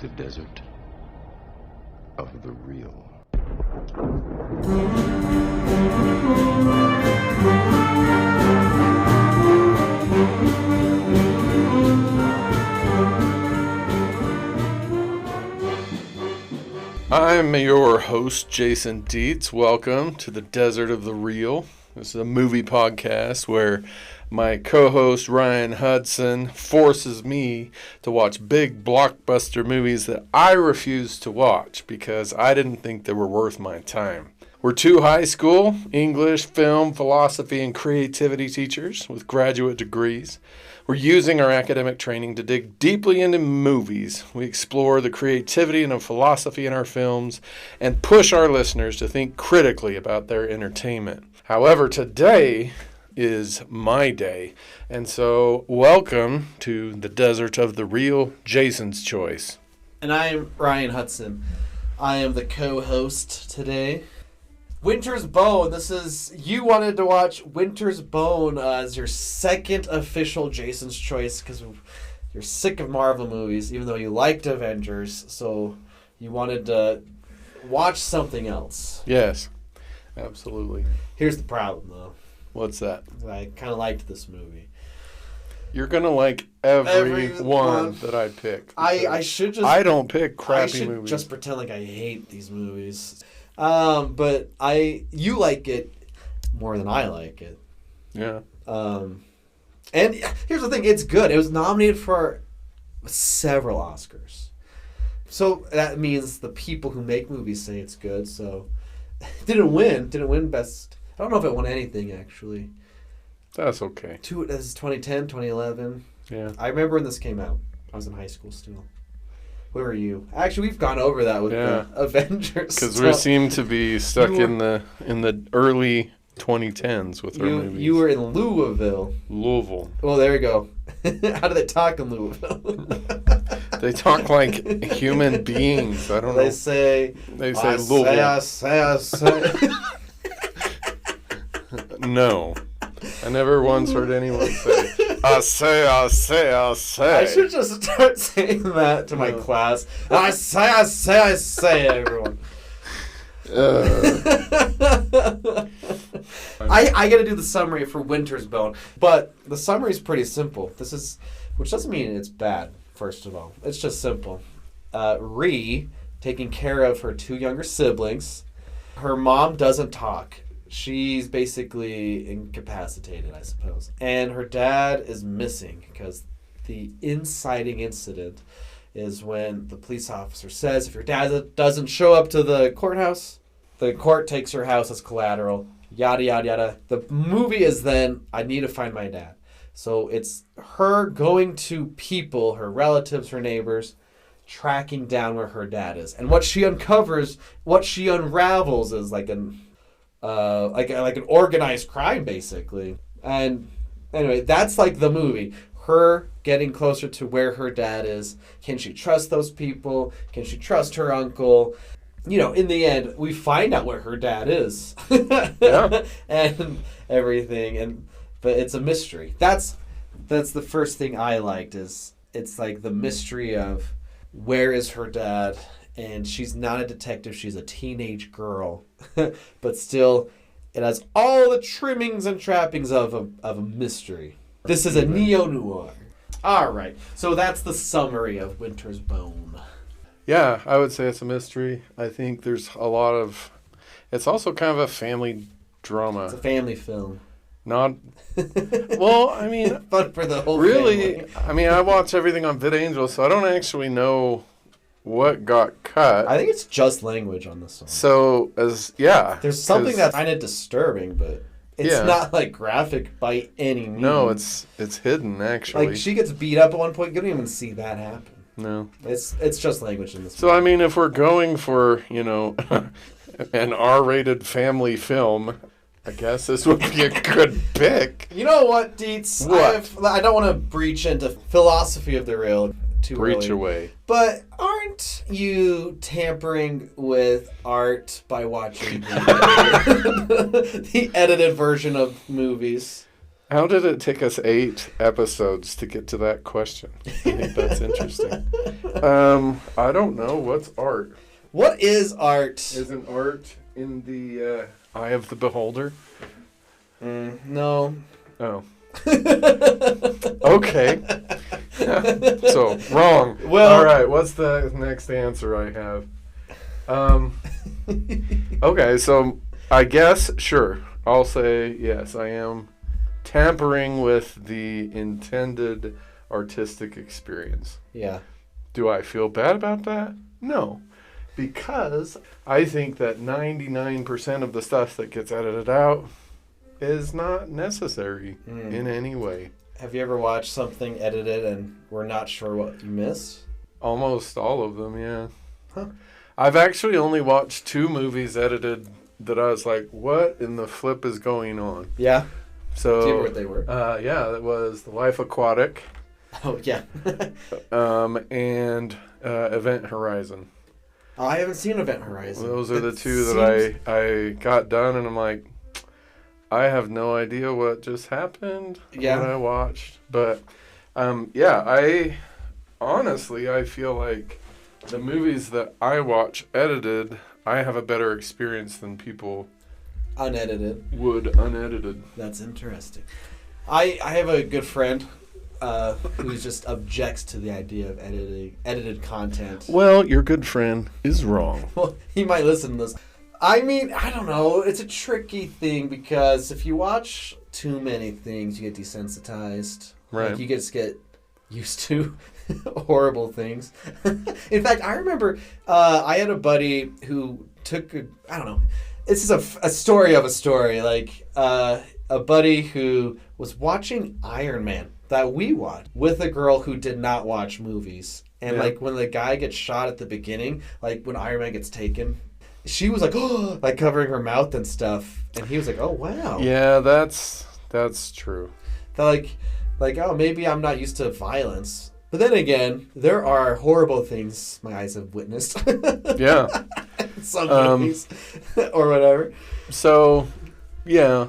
the desert of the real. I'm your host, Jason Dietz. Welcome to the Desert of the Real. This is a movie podcast where my co-host, Ryan Hudson, forces me to watch big blockbuster movies that I refuse to watch because I didn't think they were worth my time. We're two high school English, film, philosophy, and creativity teachers with graduate degrees. We're using our academic training to dig deeply into movies. We explore the creativity and the philosophy in our films and push our listeners to think critically about their entertainment. However, today is my day, and so welcome to the Desert of the Real, Jason's Choice. And I'm Ryan Hudson. I am the co-host today. Winter's Bone. You wanted to watch Winter's Bone as your second official Jason's Choice because you're sick of Marvel movies, even though you liked Avengers, so you wanted to watch something else. Yes, absolutely. Here's the problem, though. What's that? I kind of liked this movie. You're going to like every one that I pick. I should just... I don't pick crappy movies. I should just pretend like I hate these movies. But you like it more than I like it. Yeah. And here's the thing, it's good. It was nominated for several Oscars. So that means the people who make movies say it's good, so... Didn't win best... I don't know if it won anything, actually. That's okay. This is 2010, 2011. Yeah. I remember when this came out. I was in high school still. Where were you? Actually, we've gone over that with the Avengers. Because we seem to be stuck in the early 2010s with our movies. You were in Louisville. Well, there we go. How do they talk in Louisville? They talk like human beings. I don't know. They say Louisville. Say. No. I never once heard anyone say, I say. I should just start saying that to my class. I say, everyone. I got to do the summary for Winter's Bone, but the summary is pretty simple. Which doesn't mean it's bad, first of all. It's just simple. Ree, taking care of her two younger siblings. Her mom doesn't talk. She's basically incapacitated, I suppose. And her dad is missing because the inciting incident is when the police officer says, if your dad doesn't show up to the courthouse, the court takes her house as collateral, yada, yada, yada. The movie is then, I need to find my dad. So it's her going to people, her relatives, her neighbors, tracking down where her dad is. And what she unravels is like an organized crime, basically. And anyway, that's like the movie. Her getting closer to where her dad is. Can she trust those people? Can she trust her uncle? In the end, we find out where her dad is. Yeah. And everything. But it's a mystery. That's the first thing I liked is it's like the mystery of where is her dad? And she's not a detective, she's a teenage girl. But still, it has all the trimmings and trappings of a mystery. This is a neo-noir. All right, so that's the summary of Winter's Bone. Yeah, I would say it's a mystery. I think there's a lot of... It's also kind of a family drama. It's a family film. Not... Well, I mean... Fun for the whole really, family. I mean, I watch everything on VidAngel, so I don't actually know what got cut. I think it's just language on this one. So, there's something that's kind of disturbing, but it's not like graphic by any means. No, it's hidden, actually. Like, she gets beat up at one point, you don't even see that happen. No. It's just language in this So, movie. I mean, if we're going for, an R-rated family film, I guess this would be a good pick. You know what, Dietz? What? I don't want to breach into philosophy of the real too early. Breach away. But aren't you tampering with art by watching the edited version of movies? How did it take us 8 episodes to get to that question? I think that's interesting. I don't know. What's art? What is art? Isn't art in the eye of the beholder? No. Oh. Okay. So, wrong. Well, all right, what's the next answer I have? Okay, so I guess, sure. I'll say yes, I am tampering with the intended artistic experience. Yeah. Do I feel bad about that? No. Because I think that 99% of the stuff that gets edited out is not necessary in any way. Have you ever watched something edited and we're not sure what you missed? Almost all of them, yeah. Huh. I've actually only watched 2 movies edited that I was like, what in the flip is going on? Yeah. So, Do you remember what they were? Yeah, that was The Life Aquatic. Oh, yeah. And Event Horizon. Oh, I haven't seen Event Horizon. Those are the 2 that I got done, and I'm like, I have no idea what just happened. Yeah. What I watched. But, yeah, I feel like the movies that I watch edited, I have a better experience than people Unedited. would unedited. That's interesting. I have a good friend who just objects to the idea of edited content. Well, your good friend is wrong. Well, he might listen to this. I mean, I don't know. It's a tricky thing because if you watch too many things, you get desensitized. Right. Like you just get used to horrible things. In fact, I remember I had a buddy who took, I don't know, this is a story of a story. Like a buddy who was watching Iron Man that we watched with a girl who did not watch movies. And like when the guy gets shot at the beginning, like when Iron Man gets taken, she was like, oh, like covering her mouth and stuff. And he was like, oh, wow. Yeah, that's true. They're like, oh, maybe I'm not used to violence. But then again, there are horrible things my eyes have witnessed. Yeah. Some movies or whatever. So, yeah.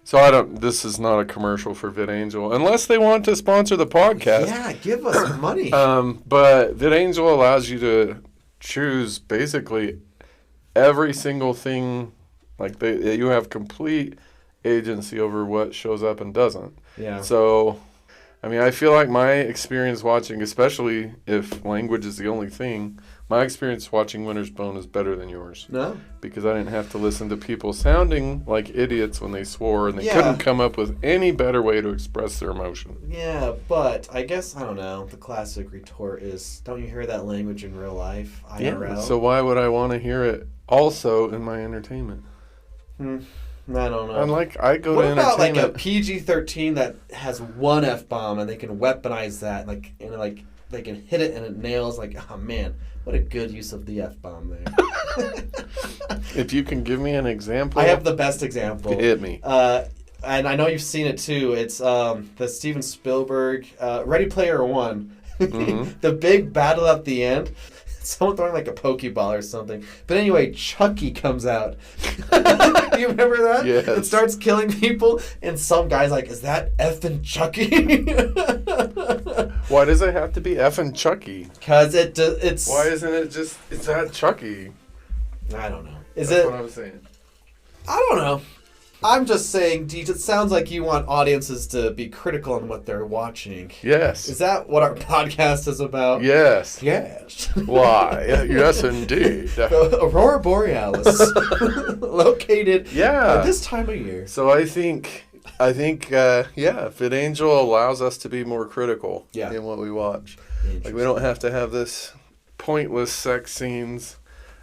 So this is not a commercial for VidAngel, unless they want to sponsor the podcast. Yeah, give us money. But VidAngel allows you to choose basically every single thing. Like you have complete agency over what shows up and doesn't. Yeah. So, I mean, I feel like my experience watching, especially if language is the only thing, my experience watching Winter's Bone is better than yours. No? Because I didn't have to listen to people sounding like idiots when they swore, and they couldn't come up with any better way to express their emotion. Yeah, but I guess, I don't know, the classic retort is, don't you hear that language in real life, IRL? Yeah, so why would I want to hear it also in my entertainment? I don't know. And like, I go what to about like entertainment. a PG-13 that has one F-bomb and they can weaponize that, and they can hit it and it nails, like, oh man, what a good use of the F-bomb there. If you can give me an example. I have the best example. Hit me. And I know you've seen it too. It's the Steven Spielberg Ready Player One. Mm-hmm. The big battle at the end. Someone throwing like a Pokeball or something. But anyway, Chucky comes out. Do you remember that? Yes. It starts killing people, and some guy's like, is that effing Chucky? Why does it have to be effing Chucky? Because it's... Why isn't it just, is that Chucky? I don't know. That's what I was saying. I don't know. I'm just saying, Deej, it sounds like you want audiences to be critical on what they're watching. Yes. Is that what our podcast is about? Yes. Yes. Why? Yes, indeed. Aurora Borealis. Located at this time of year. So I think, VidAngel allows us to be more critical in what we watch. Like, we don't have to have this pointless sex scenes.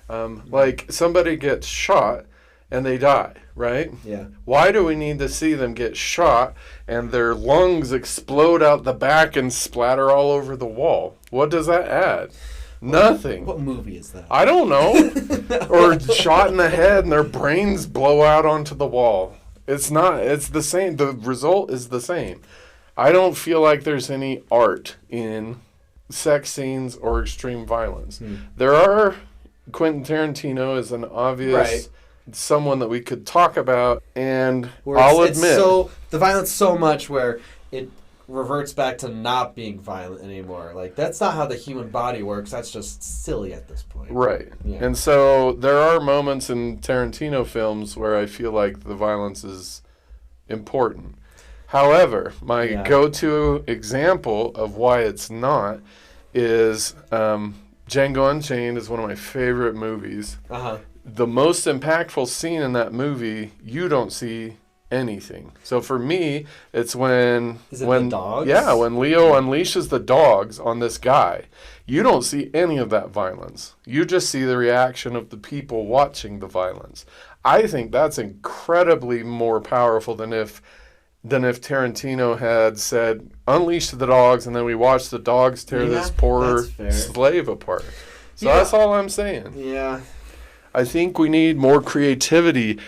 Like, somebody gets shot and they die, right? Yeah. Why do we need to see them get shot and their lungs explode out the back and splatter all over the wall? What does that add? Nothing. What movie is that? I don't know. Or shot in the head and their brains blow out onto the wall. It's the same. The result is the same. I don't feel like there's any art in sex scenes or extreme violence. There are. Quentin Tarantino is an obvious someone that we could talk about, and Where I'll it's admit, so the violence so much where it reverts back to not being violent anymore. Like that's not how the human body works. That's just silly at this point. right. Yeah. And so there are moments in Tarantino films where I feel like the violence is important. However, my go-to example of why it's not is Django Unchained is one of my favorite movies. Uh-huh. The most impactful scene in that movie, you don't see anything. So for me, it's when the dogs? Yeah, when Leo unleashes the dogs on this guy. You don't see any of that violence. You just see the reaction of the people watching the violence. I think that's incredibly more powerful than if Tarantino had said, unleash the dogs, and then we watch the dogs tear this poor slave apart. So that's all I'm saying. Yeah. I think we need more creativity,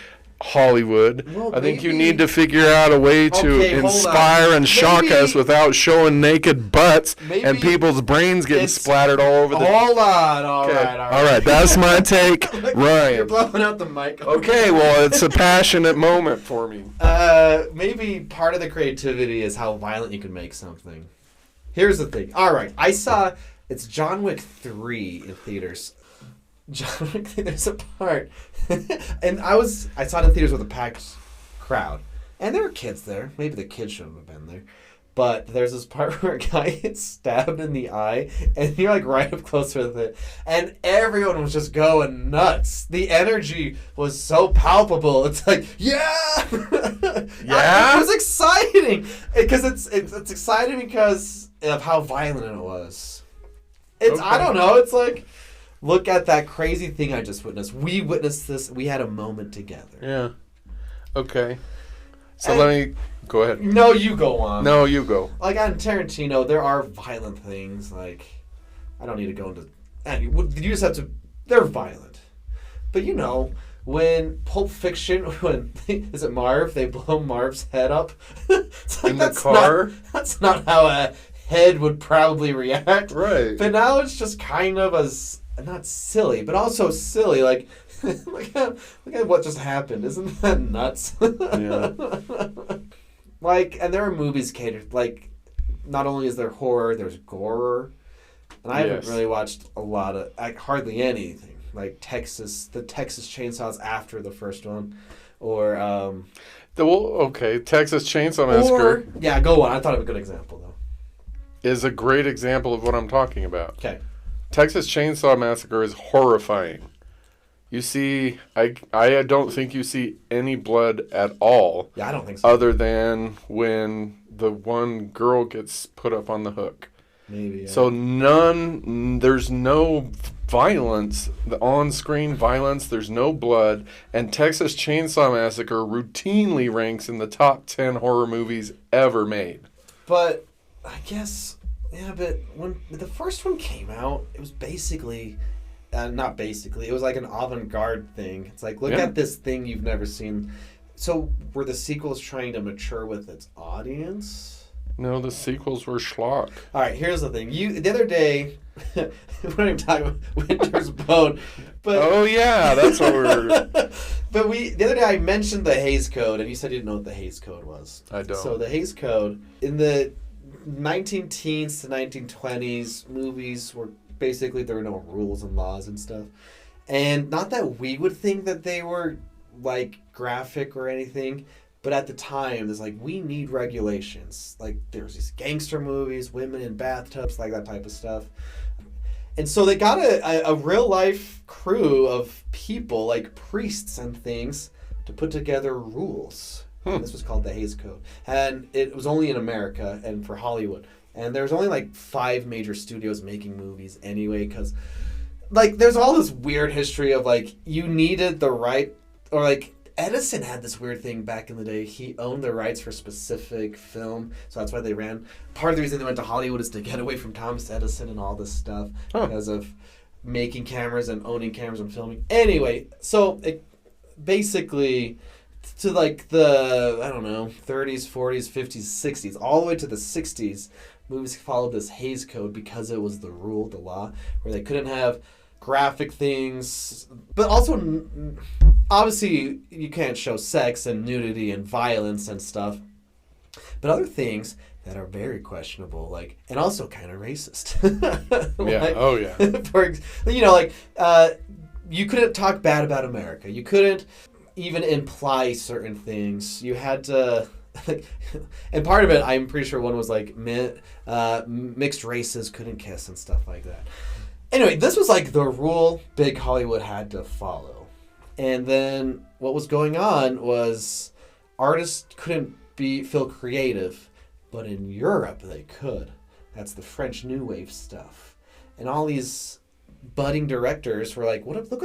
Hollywood. Well, I think you need to figure out a way to inspire and shock us without showing naked butts and people's brains getting splattered all over the... Hold on. All right. That's my take. Ryan. You're blowing out the mic. Okay, well, it's a passionate moment for me. Maybe part of the creativity is how violent you can make something. Here's the thing. All right. It's John Wick 3 in theaters. John Wick, there's a part, and I saw it in theaters with a packed crowd, and there were kids there. Maybe the kids shouldn't have been there, but there's this part where a guy gets stabbed in the eye, and you're like right up close with it, and everyone was just going nuts. The energy was so palpable. It's like, yeah. It was exciting because it's exciting because of how violent it was. I don't know. It's like, look at that crazy thing I just witnessed. We witnessed this. We had a moment together. Yeah. Okay. So let me go ahead. No, you go on. No, you go. Like on Tarantino, there are violent things. Like, I don't need to go into... You just have to... They're violent. But you know, when Pulp Fiction, is it Marv? They blow Marv's head up. It's like, in the car? That's not how a head would probably react. Right. But now it's just kind of not silly, but also silly. Like, look at what just happened. Isn't that nuts? Yeah. Like, and there are movies catered. Like, not only is there horror, there's gore. And I haven't really watched a lot of, hardly anything. Like the Texas Chainsaws after the first one. Or, Texas Chainsaw Massacre. Yeah, go on. I thought of a good example, though. Is a great example of what I'm talking about. Okay. Texas Chainsaw Massacre is horrifying. You see, I don't think you see any blood at all. Yeah, I don't think so. Other than when the one girl gets put up on the hook. Maybe, yeah. So there's no violence, the on-screen violence, there's no blood, and Texas Chainsaw Massacre routinely ranks in the top 10 horror movies ever made. But, I guess... Yeah, but when the first one came out, it was basically, not basically, it was like an avant-garde thing. It's like, look at this thing you've never seen. So, were the sequels trying to mature with its audience? No, the sequels were schlock. All right, here's the thing. The other day, we're not even talking about Winter's Bone, but... Oh, yeah, that's what we're... But the other day I mentioned the Hays Code, and you said you didn't know what the Hays Code was. I don't. So, the Hays Code, in the 19-teens to 1920s, movies were basically, there were no rules and laws and stuff. And not that we would think that they were like graphic or anything, but at the time, there's like, we need regulations. Like, there's these gangster movies, women in bathtubs, like that type of stuff. And so they got a real life crew of people, like priests and things, to put together rules. This was called the Hays Code. And it was only in America and for Hollywood. And there's only like 5 major studios making movies anyway, because like there's all this weird history of like you needed the right, or like Edison had this weird thing back in the day. He owned the rights for specific film, so that's why they ran. Part of the reason they went to Hollywood is to get away from Thomas Edison and all this stuff because of making cameras and owning cameras and filming. Anyway, so it basically... to like the, I don't know, 30s, 40s, 50s, 60s, all the way to the 60s, movies followed this Hays Code because it was the rule, the law, where they couldn't have graphic things, but also obviously you can't show sex and nudity and violence and stuff, but other things that are very questionable, like, and also kind of racist. You couldn't talk bad about America. You couldn't even imply certain things. You had to, and part of it, I'm pretty sure one was like mixed races couldn't kiss and stuff like that. Anyway, this was like the rule big Hollywood had to follow. And then what was going on was artists couldn't feel creative, but in Europe they could. That's the French New Wave stuff. And all these budding directors were like, look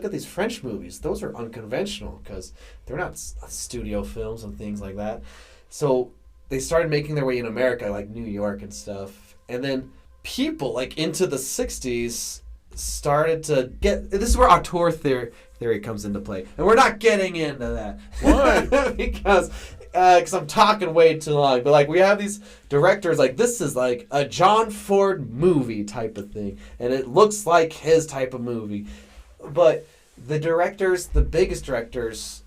at these French movies. Those are unconventional because they're not studio films and things like that. So they started making their way in America, like New York and stuff. And then people, like into the 60s, started to get... This is where auteur theory comes into play. And we're not getting into that. Why? Because I'm talking way too long. But like we have these directors, like this is like a John Ford movie type of thing. And it looks like his type of movie. But the directors, the biggest directors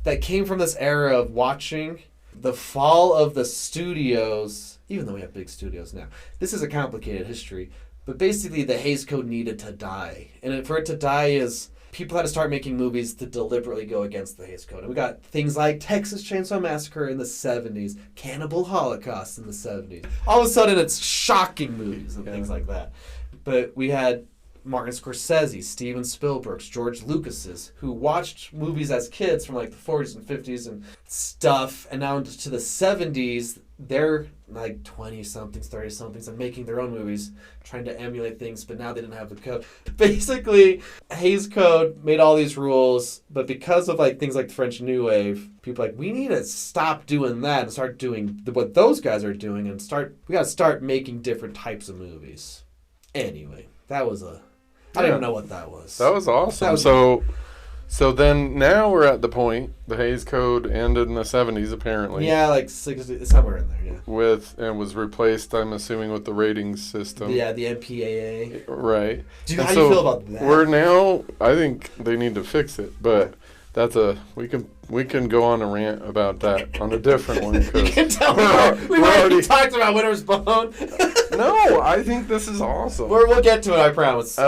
that came from this era of watching the fall of the studios, even though we have big studios now, this is a complicated history. But basically the Hays Code needed to die. And for it to die is... people had to start making movies to deliberately go against the Hays Code. And we got things like Texas Chainsaw Massacre in the 70s, Cannibal Holocaust in the 70s. All of a sudden, it's shocking movies and things like that. But we had Martin Scorsese, Steven Spielberg's, George Lucas's, who watched movies as kids from like the 40s and 50s and stuff. And now to the 70s, they're like 20-somethings, 30-somethings, and making their own movies, trying to emulate things, but now they didn't have the code. Basically, Hays Code made all these rules, but because of like things like the French New Wave, people are like, we need to stop doing that and start doing what those guys are doing, and we got to start making different types of movies. Anyway, that was I don't even know what that was. That was awesome. So then now we're at the point, the Hays Code ended in the 70s apparently. Yeah, like 60, somewhere in there, yeah. And was replaced, I'm assuming, with the ratings system. Yeah, the MPAA. Right. How do you feel about that? We're now, I think they need to fix it, but we can go on a rant about that on a different one. You can tell we've already talked about Winter's Bone. No, I think this is awesome. We'll get to it, I promise.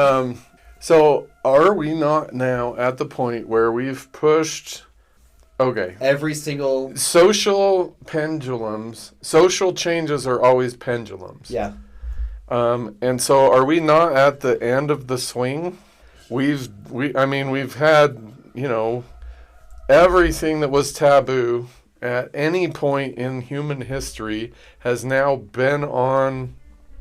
So are we not now at the point where we've pushed... Okay. Every single... Social changes are always pendulums. Yeah. And so are we not at the end of the swing? We've had, everything that was taboo at any point in human history has now been on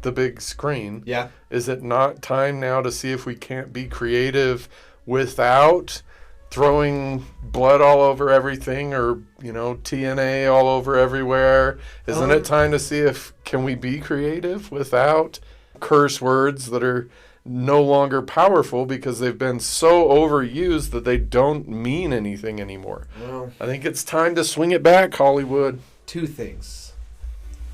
the big screen. Yeah. Is it not time now to see if we can't be creative without throwing blood all over everything or, TNA all over everywhere? Isn't it time to see if can we be creative without curse words that are no longer powerful because they've been so overused that they don't mean anything anymore? Well, I think it's time to swing it back, Hollywood. Two things.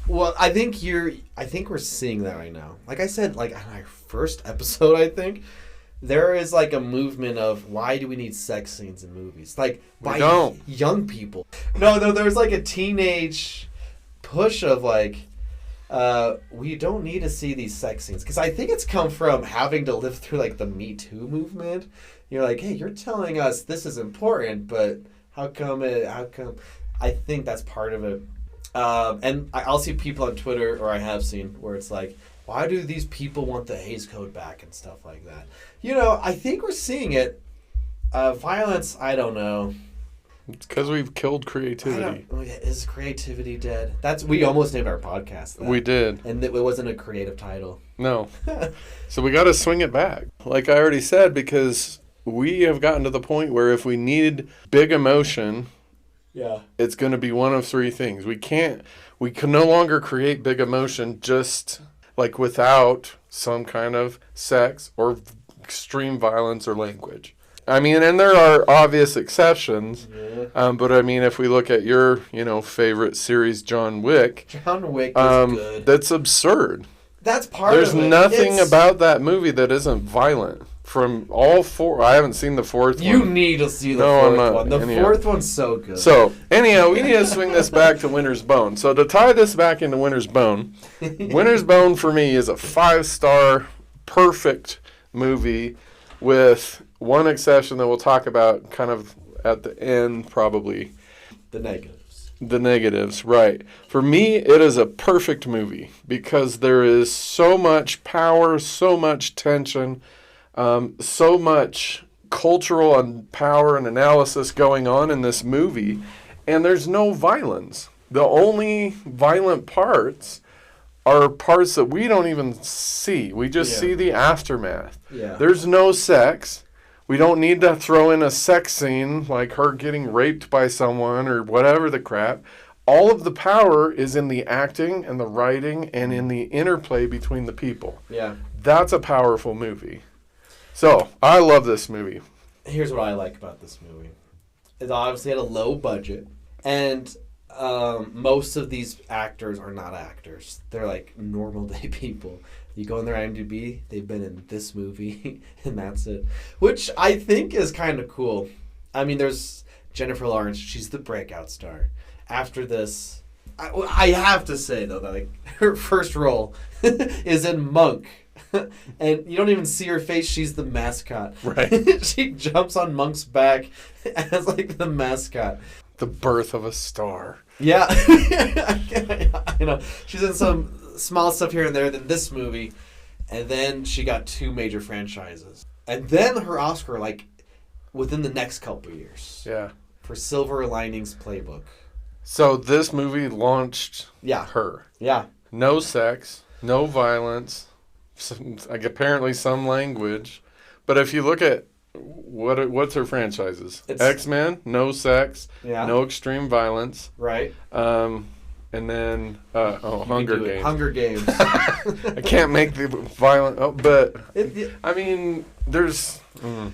Well, I think we're seeing that right now. Like I said, like on our first episode, I think there is like a movement of why do we need sex scenes in movies? Like by young people. No, there's like a teenage push of like we don't need to see these sex scenes, because I think it's come from having to live through like the Me Too movement. You're like, hey, you're telling us this is important, but how come? I think that's part of it. And I'll see people on Twitter, or I have seen, where it's like, why do these people want the Hays Code back and stuff like that? I think we're seeing it. Violence, I don't know. It's because we've killed creativity. Is creativity dead? We almost named our podcast that. We did. And it wasn't a creative title. No. So we got to swing it back. Like I already said, because we have gotten to the point where if we need big emotion... Yeah. It's going to be one of three things. We can no longer create big emotion just like without some kind of sex or extreme violence or language. I mean, and there are obvious exceptions. Yeah. But I mean, if we look at your, favorite series, John Wick. John Wick is good. That's absurd. That's part of it. There's nothing about that movie that isn't violent. from all four. I haven't seen the fourth one. You need to see the fourth one. The fourth one's so good. So, anyhow, we need to swing this back to Winter's Bone. So, to tie this back into Winter's Bone, Winter's Bone for me is a 5-star, perfect movie with one exception that we'll talk about kind of at the end, probably. The negatives. The negatives, right. For me, it is a perfect movie because there is so much power, so much tension, so much cultural and power and analysis going on in this movie, and there's no violence. The only violent parts are parts that we don't even see. We just see the aftermath. Yeah. There's no sex. We don't need to throw in a sex scene like her getting raped by someone or whatever the crap. All of the power is in the acting and the writing and in the interplay between the people. Yeah. That's a powerful movie. So, I love this movie. Here's what I like about this movie. It obviously had a low budget, and most of these actors are not actors. They're like normal day people. You go in their IMDb, they've been in this movie, and that's it. Which I think is kind of cool. I mean, there's Jennifer Lawrence. She's the breakout star. After this, I have to say, though, that like, her first role is in Monk. And you don't even see her face. She's the mascot. Right. She jumps on Monk's back as like the mascot. The birth of a star. Yeah. I know. She's in some small stuff here and there than this movie. And then she got 2 major franchises. And then her Oscar, like, within the next couple years. Yeah. For Silver Linings Playbook. So this movie launched her. Yeah. No sex, no violence, apparently some language. But if you look at what's her franchises? X-Men, no sex, no extreme violence. Right. And then, Hunger Games. Hunger Games. I can't make the violent, but, I mean, there's...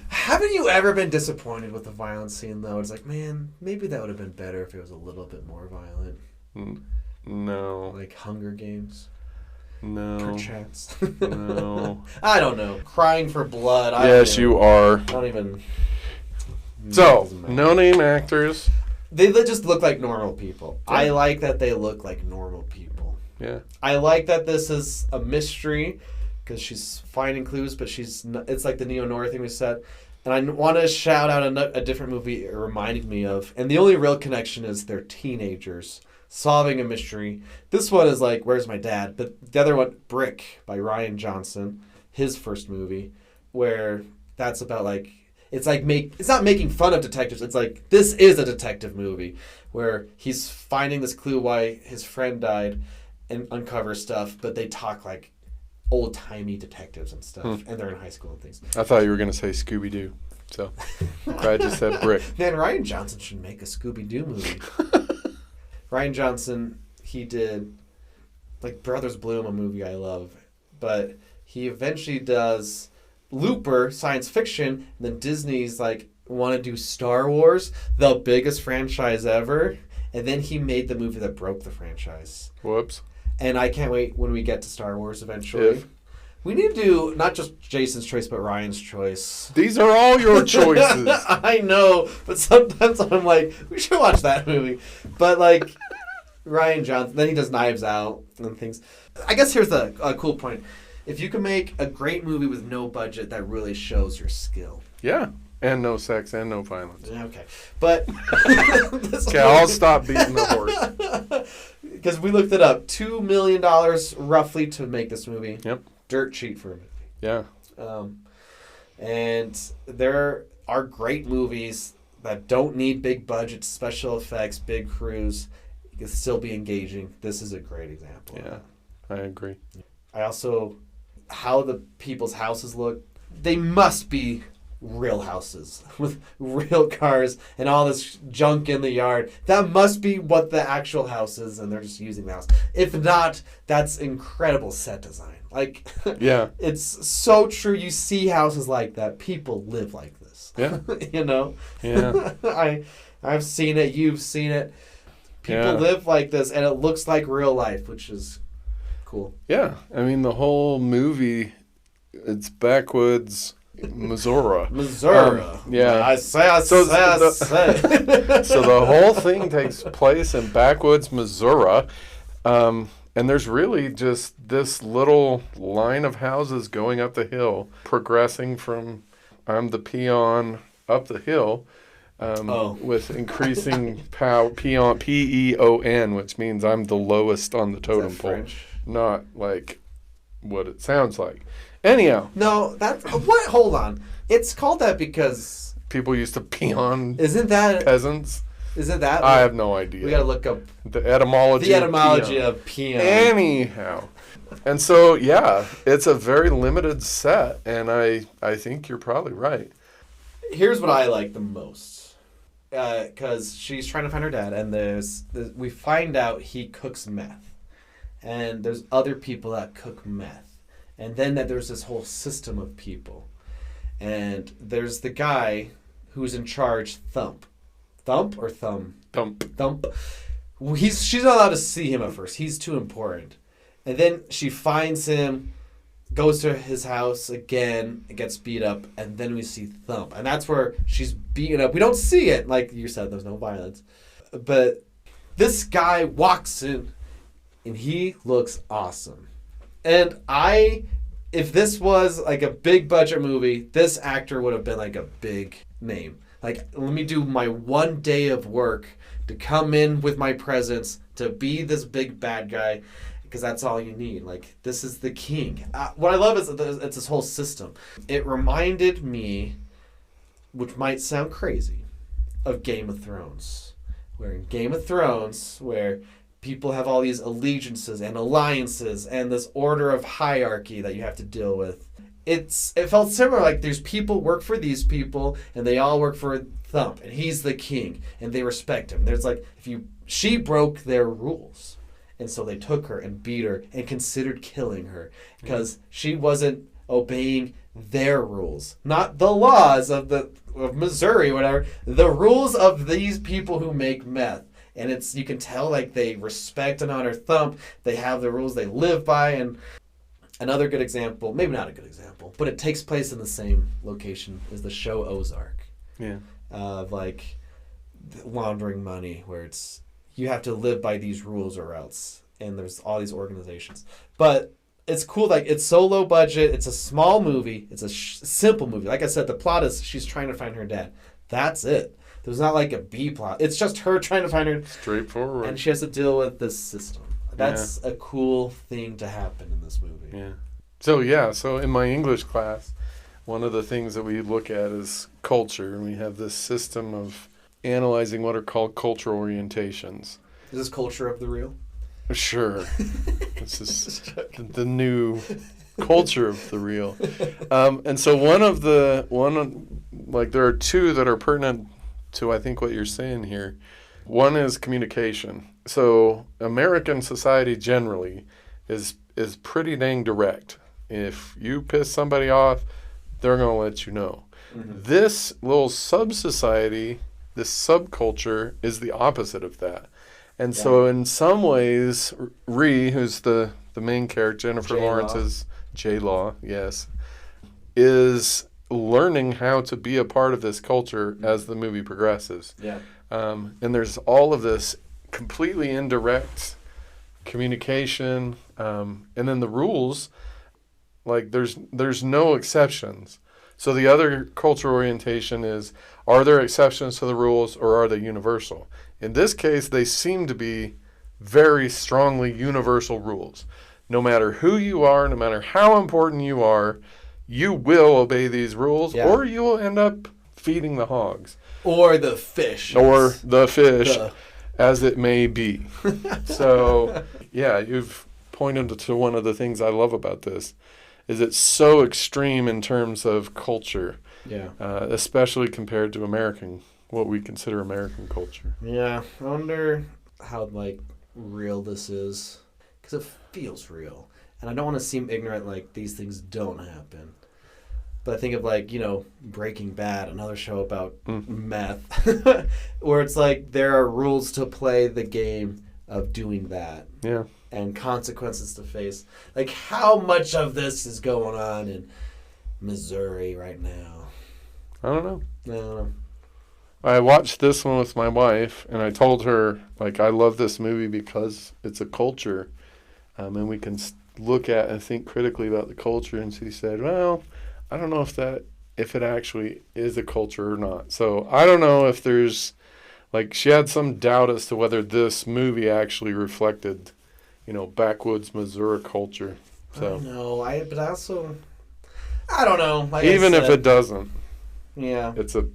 Haven't you ever been disappointed with the violence scene, though? It's like, man, maybe that would have been better if it was a little bit more violent. No. Like Hunger Games? No. Perchance. No. I don't know. Crying for blood. Yes, you are. I don't even... So, no-name actors. They just look like normal people. Yeah. I like that they look like normal people. Yeah. I like that this is a mystery because she's finding clues, but it's like the neo-noir thing we said. And I want to shout out a different movie it reminded me of. And the only real connection is they're teenagers solving a mystery. This one is like, Where's My Dad? But the other one, Brick by Ryan Johnson, his first movie, where that's about like, it's not making fun of detectives. It's like, this is a detective movie where he's finding this clue why his friend died and uncover stuff, but they talk like old-timey detectives and stuff, and they're in high school and things. I thought you were going to say Scooby-Doo, so I just said Brick. Man, Ryan Johnson should make a Scooby-Doo movie. Ryan Johnson, he did like Brothers Bloom, a movie I love, but he eventually does Looper, science fiction, and then Disney's like, want to do Star Wars, the biggest franchise ever, and then he made the movie that broke the franchise. Whoops. And I can't wait when we get to Star Wars eventually. We need to do not just Jason's choice, but Ryan's choice. These are all your choices. I know, but sometimes I'm like, we should watch that movie. But like, Ryan Johnson, then he does Knives Out and things. I guess here's a cool point. If you can make a great movie with no budget, that really shows your skill. Yeah. And no sex and no violence. Okay. But... okay, I'll stop beating the horse. Because we looked it up. $2 million roughly to make this movie. Yep. Dirt cheap for a movie. Yeah. And there are great movies that don't need big budgets, special effects, big crews. You can still be engaging. This is a great example. Yeah, I agree. I also... How the people's houses look, they must be real houses with real cars and all this junk in the yard. That must be what the actual house is, and they're just using the house. If not, that's incredible set design. Like, yeah, it's so true. You see houses like that. People live like this. Yeah. You know? Yeah. I've seen it. You've seen it. People live like this, and it looks like real life, which is cool. Yeah. I mean, the whole movie, it's backwoods Missouri. Yeah. I say. So the whole thing takes place in backwoods Missouri. And there's really just this little line of houses going up the hill, progressing from I'm the peon up the hill with increasing peon, P-E-O-N, which means I'm the lowest on the totem pole. French? Not like what it sounds like. Anyhow. No, that's... What? Hold on. It's called that because... People used to peon peasants. Isn't that... I have no idea. We gotta look up... The etymology of peon. Anyhow. And so, yeah, it's a very limited set, and I think you're probably right. Here's what I like the most. Because she's trying to find her dad, and we find out he cooks meth. And there's other people that cook meth. And then there's this whole system of people. And there's the guy who's in charge, Thump. Thump or Thumb? Thump. She's not allowed to see him at first. He's too important. And then she finds him, goes to his house again, gets beat up, and then we see Thump. And that's where she's beaten up. We don't see it. Like you said, there's no violence. But this guy walks in, and he looks awesome. And if this was like a big budget movie, this actor would have been like a big name. Like, let me do my one day of work to come in with my presence, to be this big bad guy, because that's all you need. Like, this is the king. What I love is it's this whole system. It reminded me, which might sound crazy, of Game of Thrones. Where in Game of Thrones, where people have all these allegiances and alliances and this order of hierarchy that you have to deal with. It felt similar, like there's people work for these people and they all work for Thump and he's the king and they respect him. There's like, she broke their rules. And so they took her and beat her and considered killing her because she wasn't obeying their rules, not the laws of Missouri or whatever, the rules of these people who make meth. And you can tell like they respect and honor Thump. They have the rules they live by. And another good example, maybe not a good example, but it takes place in the same location as the show Ozark. Yeah. Of like laundering money, where you have to live by these rules or else. And there's all these organizations. But it's cool, like it's so low budget. It's a small movie. It's a simple movie. Like I said, the plot is she's trying to find her dad. That's it. There's not like a B plot. It's just her trying to find her. Straightforward. And she has to deal with this system. That's a cool thing to happen in this movie. Yeah. So in my English class, one of the things that we look at is culture. And we have this system of analyzing what are called cultural orientations. Is this culture of the real? Sure. This is the new culture of the real. And so there are two that are pertinent to, I think, what you're saying here. One is communication. So American society generally is pretty dang direct. If you piss somebody off, they're going to let you know. Mm-hmm. This little sub-society, this subculture, is the opposite of that. And so in some ways, Rhee, who's the main character, Jennifer Lawrence's J-Law, yes, is learning how to be a part of this culture as the movie progresses. Yeah. And there's all of this completely indirect communication, and then the rules, like there's no exceptions. So the other cultural orientation is, are there exceptions to the rules or are they universal? In this case, they seem to be very strongly universal rules. No matter who you are, no matter how important you are, you will obey these rules, or you will end up feeding the hogs. Or the fish. As it may be. So, you've pointed to one of the things I love about this, is it's so extreme in terms of culture. Yeah. Especially compared to what we consider American culture. Yeah. I wonder how, real this is. Because it feels real. And I don't want to seem ignorant like these things don't happen. But I think of Breaking Bad, another show about meth, where it's like there are rules to play the game of doing that. Yeah. And consequences to face. Like how much of this is going on, and Missouri right now? I don't know. No. I watched this one with my wife, and I told her, like, I love this movie because it's a culture, and we can look at and think critically about the culture. And she said, well, I don't know if it actually is a culture or not. So I don't know if there's, like, she had some doubt as to whether this movie actually reflected, backwoods Missouri culture. So I know. But also, I don't know. Like even if it doesn't, yeah, it's a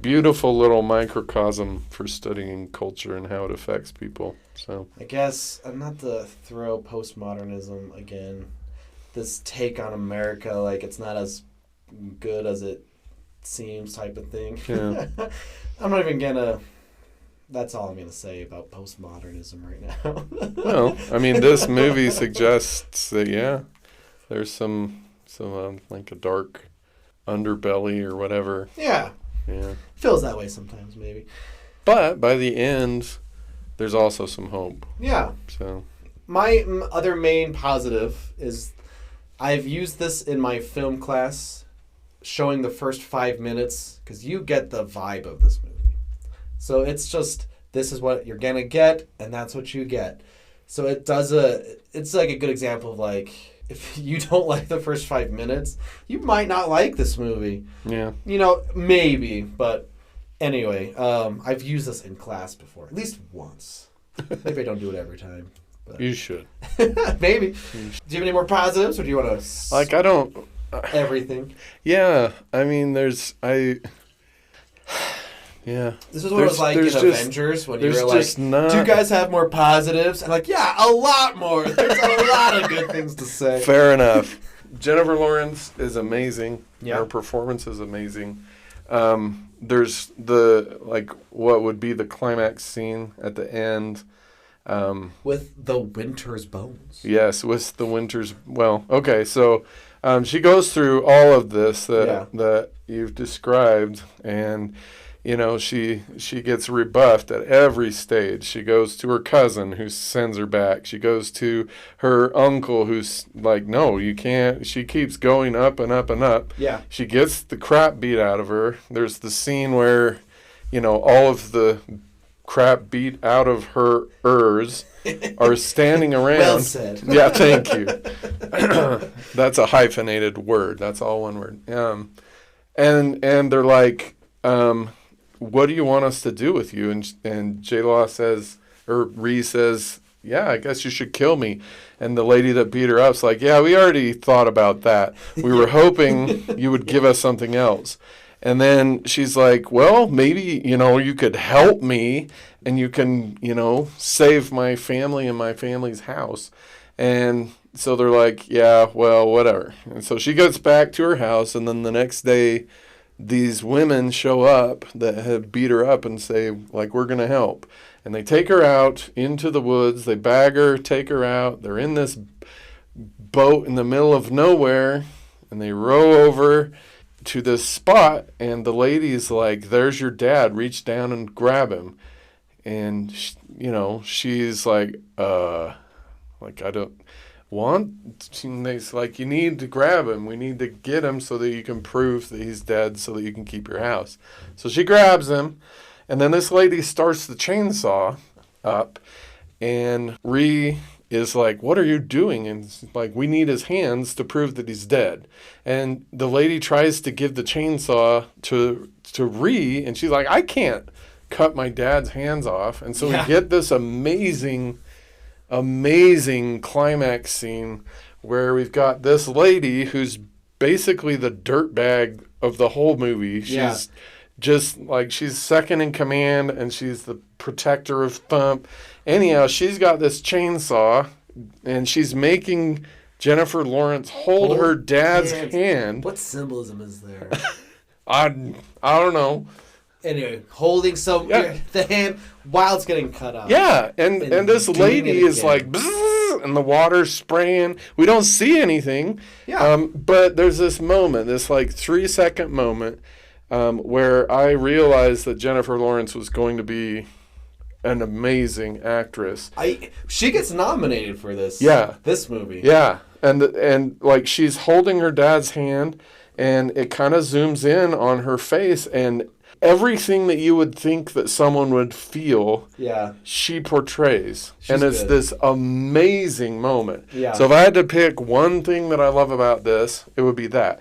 beautiful little microcosm for studying culture and how it affects people. So I guess not to throw postmodernism again. This take on America, like it's not as good as it seems, type of thing. Yeah. I'm not even gonna. That's all I'm gonna say about postmodernism right now. Well, I mean, this movie suggests that there's some like a dark underbelly or whatever. Yeah. Yeah. Feels that way sometimes, maybe. But by the end, there's also some hope. Yeah. So my other main positive is I've used this in my film class, showing the first 5 minutes, because you get the vibe of this movie. So it's just, this is what you're going to get, and that's what you get. So it's like a good example of like, if you don't like the first 5 minutes, you might not like this movie. yeah. Maybe, but anyway, I've used this in class before, at least once. Maybe I don't do it every time. But. You should. Maybe. Do you have any more positives, or do you want to... Like, I don't... everything? Yeah. I mean, yeah. This is what it was like in Avengers, when you were like, do you guys have more positives? And like, yeah, a lot more. There's a lot of good things to say. Fair enough. Jennifer Lawrence is amazing. Yeah. Her performance is amazing. There's what would be the climax scene at the end. With the Winter's bones. Yes, with the Winter's... Well, okay, so she goes through all of this that you've described, and... she gets rebuffed at every stage. She goes to her cousin, who sends her back. She goes to her uncle, who's like, no, you can't. She keeps going up and up and up. Yeah. She gets the crap beat out of her. There's the scene where, all of the crap beat out of her are standing around. Well said. Yeah, thank you. That's a hyphenated word. That's all one word. And they're like... what do you want us to do with you? And J-Law says, or Ree says, yeah, I guess you should kill me. And the lady that beat her up's like, yeah, we already thought about that. We were hoping you would give us something else. And then she's like, well, maybe, you could help me and you can, save my family and my family's house. And so they're like, yeah, well, whatever. And so she goes back to her house, and then the next day, these women show up that have beat her up and say, like, we're going to help. And they take her out into the woods. They bag her, take her out. They're in this boat in the middle of nowhere, and they row over to this spot, and the lady's like, there's your dad. Reach down and grab him. And, she's like, I don't want. And they's like, you need to grab him. We need to get him so that you can prove that he's dead so that you can keep your house. So she grabs him, and then this lady starts the chainsaw up, and Ree is like, what are you doing? And it's like, we need his hands to prove that he's dead. And the lady tries to give the chainsaw to Ree, and she's like, I can't cut my dad's hands off. And so we get this amazing climax scene where we've got this lady who's basically the dirtbag of the whole movie. She's just like, she's second in command, and she's the protector of Thump. Anyhow, she's got this chainsaw, and she's making Jennifer Lawrence hold her dad's hand. What symbolism is there? I don't know. Anyway, holding the hand while it's getting cut off. Yeah, and this lady is like, bzzz, and the water's spraying. We don't see anything. Yeah. But there's this moment, this like 3-second moment, where I realized that Jennifer Lawrence was going to be an amazing actress. She gets nominated for this. Yeah. This movie. Yeah, and like she's holding her dad's hand. and it kind of zooms in on her face, and everything that you would think that someone would feel, she portrays. And it's this amazing moment. Yeah. So if I had to pick one thing that I love about this, it would be that.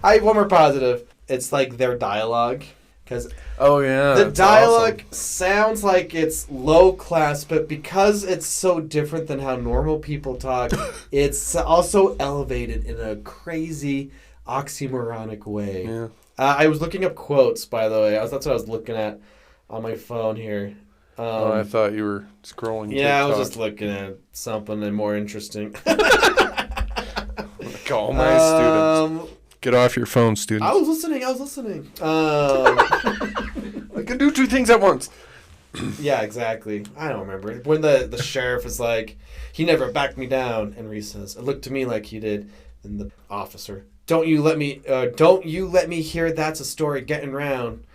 One more positive. It's like their dialogue. Because the dialogue sounds like it's low class, but because it's so different than how normal people talk, it's also elevated in a crazy oxymoronic way. Yeah. I was looking up quotes, by the way. That's what I was looking at on my phone here. I thought you were scrolling. Yeah, TikTok. I was just looking at something more interesting. Call my students. Get off your phone, students. I was listening. I can do two things at once. Yeah, exactly. I don't remember. When the sheriff is like, he never backed me down, and Reese says, it looked to me like he did. And the officer, don't you let me hear that's a story getting round.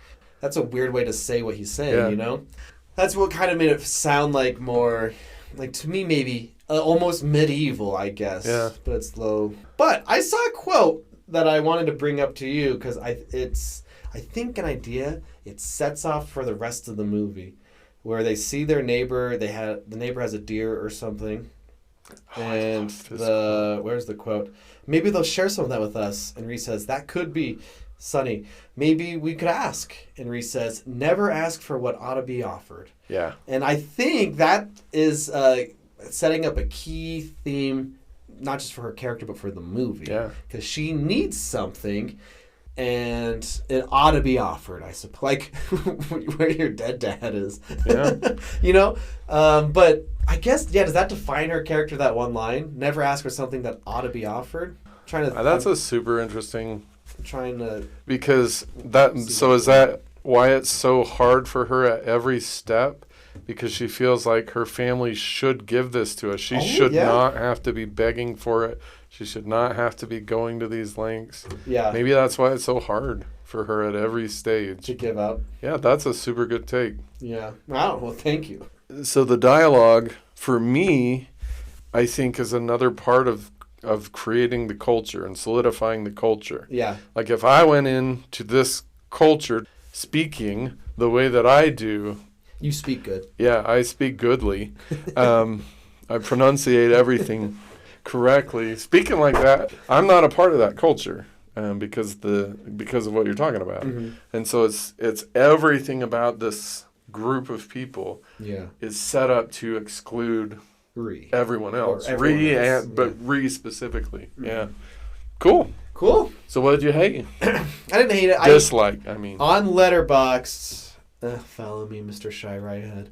That's a weird way to say what he's saying, you know? That's what kind of made it sound like more, like to me maybe, almost medieval, I guess. Yeah. But it's low. But I saw a quote that I wanted to bring up to you because I think an idea it sets off for the rest of the movie, where they see their neighbor. The neighbor has a deer or something, and where's the quote? Maybe they'll share some of that with us. And Reese says that could be Sonny. Maybe we could ask. And Reese says never ask for what ought to be offered. Yeah. And I think that is setting up a key theme. Not just for her character, but for the movie. Yeah. Because she needs something, and it ought to be offered, I suppose. Like, where your dead dad is. Yeah. You know? But I guess, does that define her character, that one line? Never ask for something that ought to be offered? That's a super interesting... I'm trying to... Because is that why it's so hard for her at every step? Because she feels like her family should give this to us. She should not have to be begging for it. She should not have to be going to these lengths. Yeah. Maybe that's why it's so hard for her at every stage. To give up. Yeah, that's a super good take. Yeah. Wow. Well, thank you. So the dialogue, for me, I think is another part of creating the culture and solidifying the culture. Yeah. Like if I went into this culture speaking the way that I do... You speak good. Yeah, I speak goodly. I pronunciate everything correctly. Speaking like that, I'm not a part of that culture because of what you're talking about. Mm-hmm. And so it's everything about this group of people is set up to exclude everyone else. Re specifically. Mm-hmm. Yeah. Cool. So what did you hate? I didn't hate it. Dislike, I mean. On Letterboxd... follow me, Mr. Shy Righthead.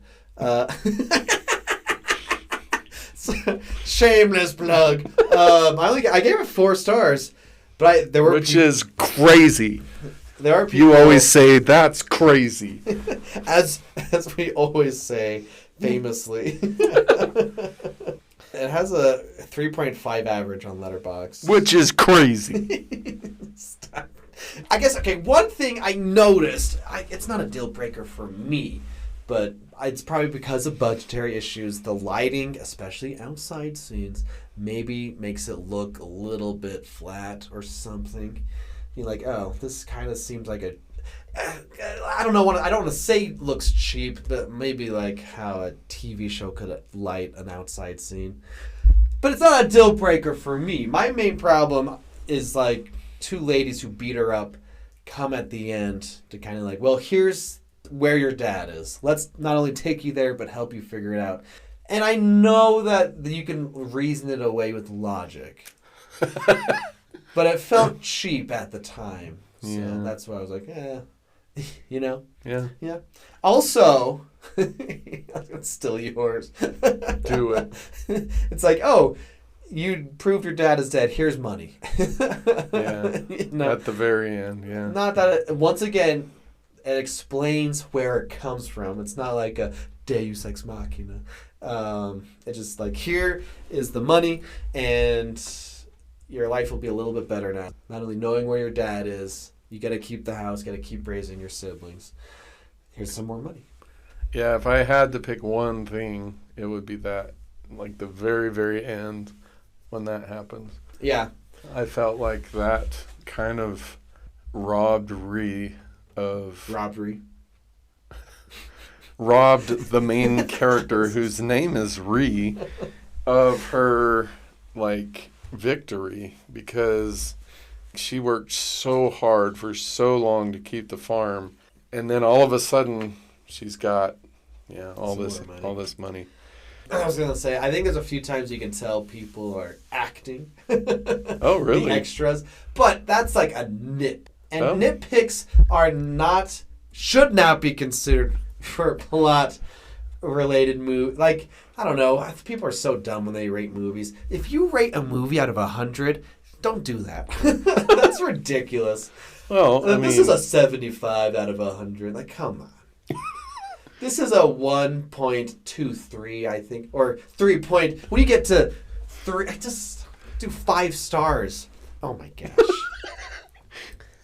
Shameless plug. I gave it 4 stars, but there were is crazy. There are people. You always say that's crazy, as we always say famously. It has a 3.5 average on Letterboxd, which is crazy. Stop. I guess, one thing I noticed, it's not a deal breaker for me, but it's probably because of budgetary issues. The lighting, especially outside scenes, maybe makes it look a little bit flat or something. You're like, oh, this kind of seems like I don't want to say looks cheap, but maybe like how a TV show could light an outside scene. But it's not a deal breaker for me. My main problem is like 2 ladies who beat her up come at the end to kind of like, well, here's where your dad is. Let's not only take you there, but help you figure it out. And I know that you can reason it away with logic. But it felt cheap at the time. So that's why I was like, you know? Yeah. Yeah. Also, it's still yours. Do it. It's like, oh, you proved your dad is dead. Here's money. Yeah. At the very end, yeah. Not that once again, it explains where it comes from. It's not like a Deus Ex Machina. It's just like, here is the money, and your life will be a little bit better now. Not only knowing where your dad is, you got to keep the house, got to keep raising your siblings. Here's some more money. Yeah, if I had to pick one thing, it would be that, like the very, very end when that happens. Yeah. I felt like that kind of robbed Ree of... Robbery. Robbed the main character, whose name is Ree, of her, like, victory, because she worked so hard for so long to keep the farm, and then all of a sudden she's got all this money. I was gonna say, I think there's a few times you can tell people are acting. Oh, really? The extras, but that's like a nit, and nitpicks should not be considered for plot related movie. Like, I don't know, people are so dumb when they rate movies. If you rate a movie out of 100, don't do that. That's ridiculous. Well, this is a 75 out of 100. Like, come on. This is a 1.23, I think, or 3 point. When you get to 3, I just do 5 stars. Oh my gosh.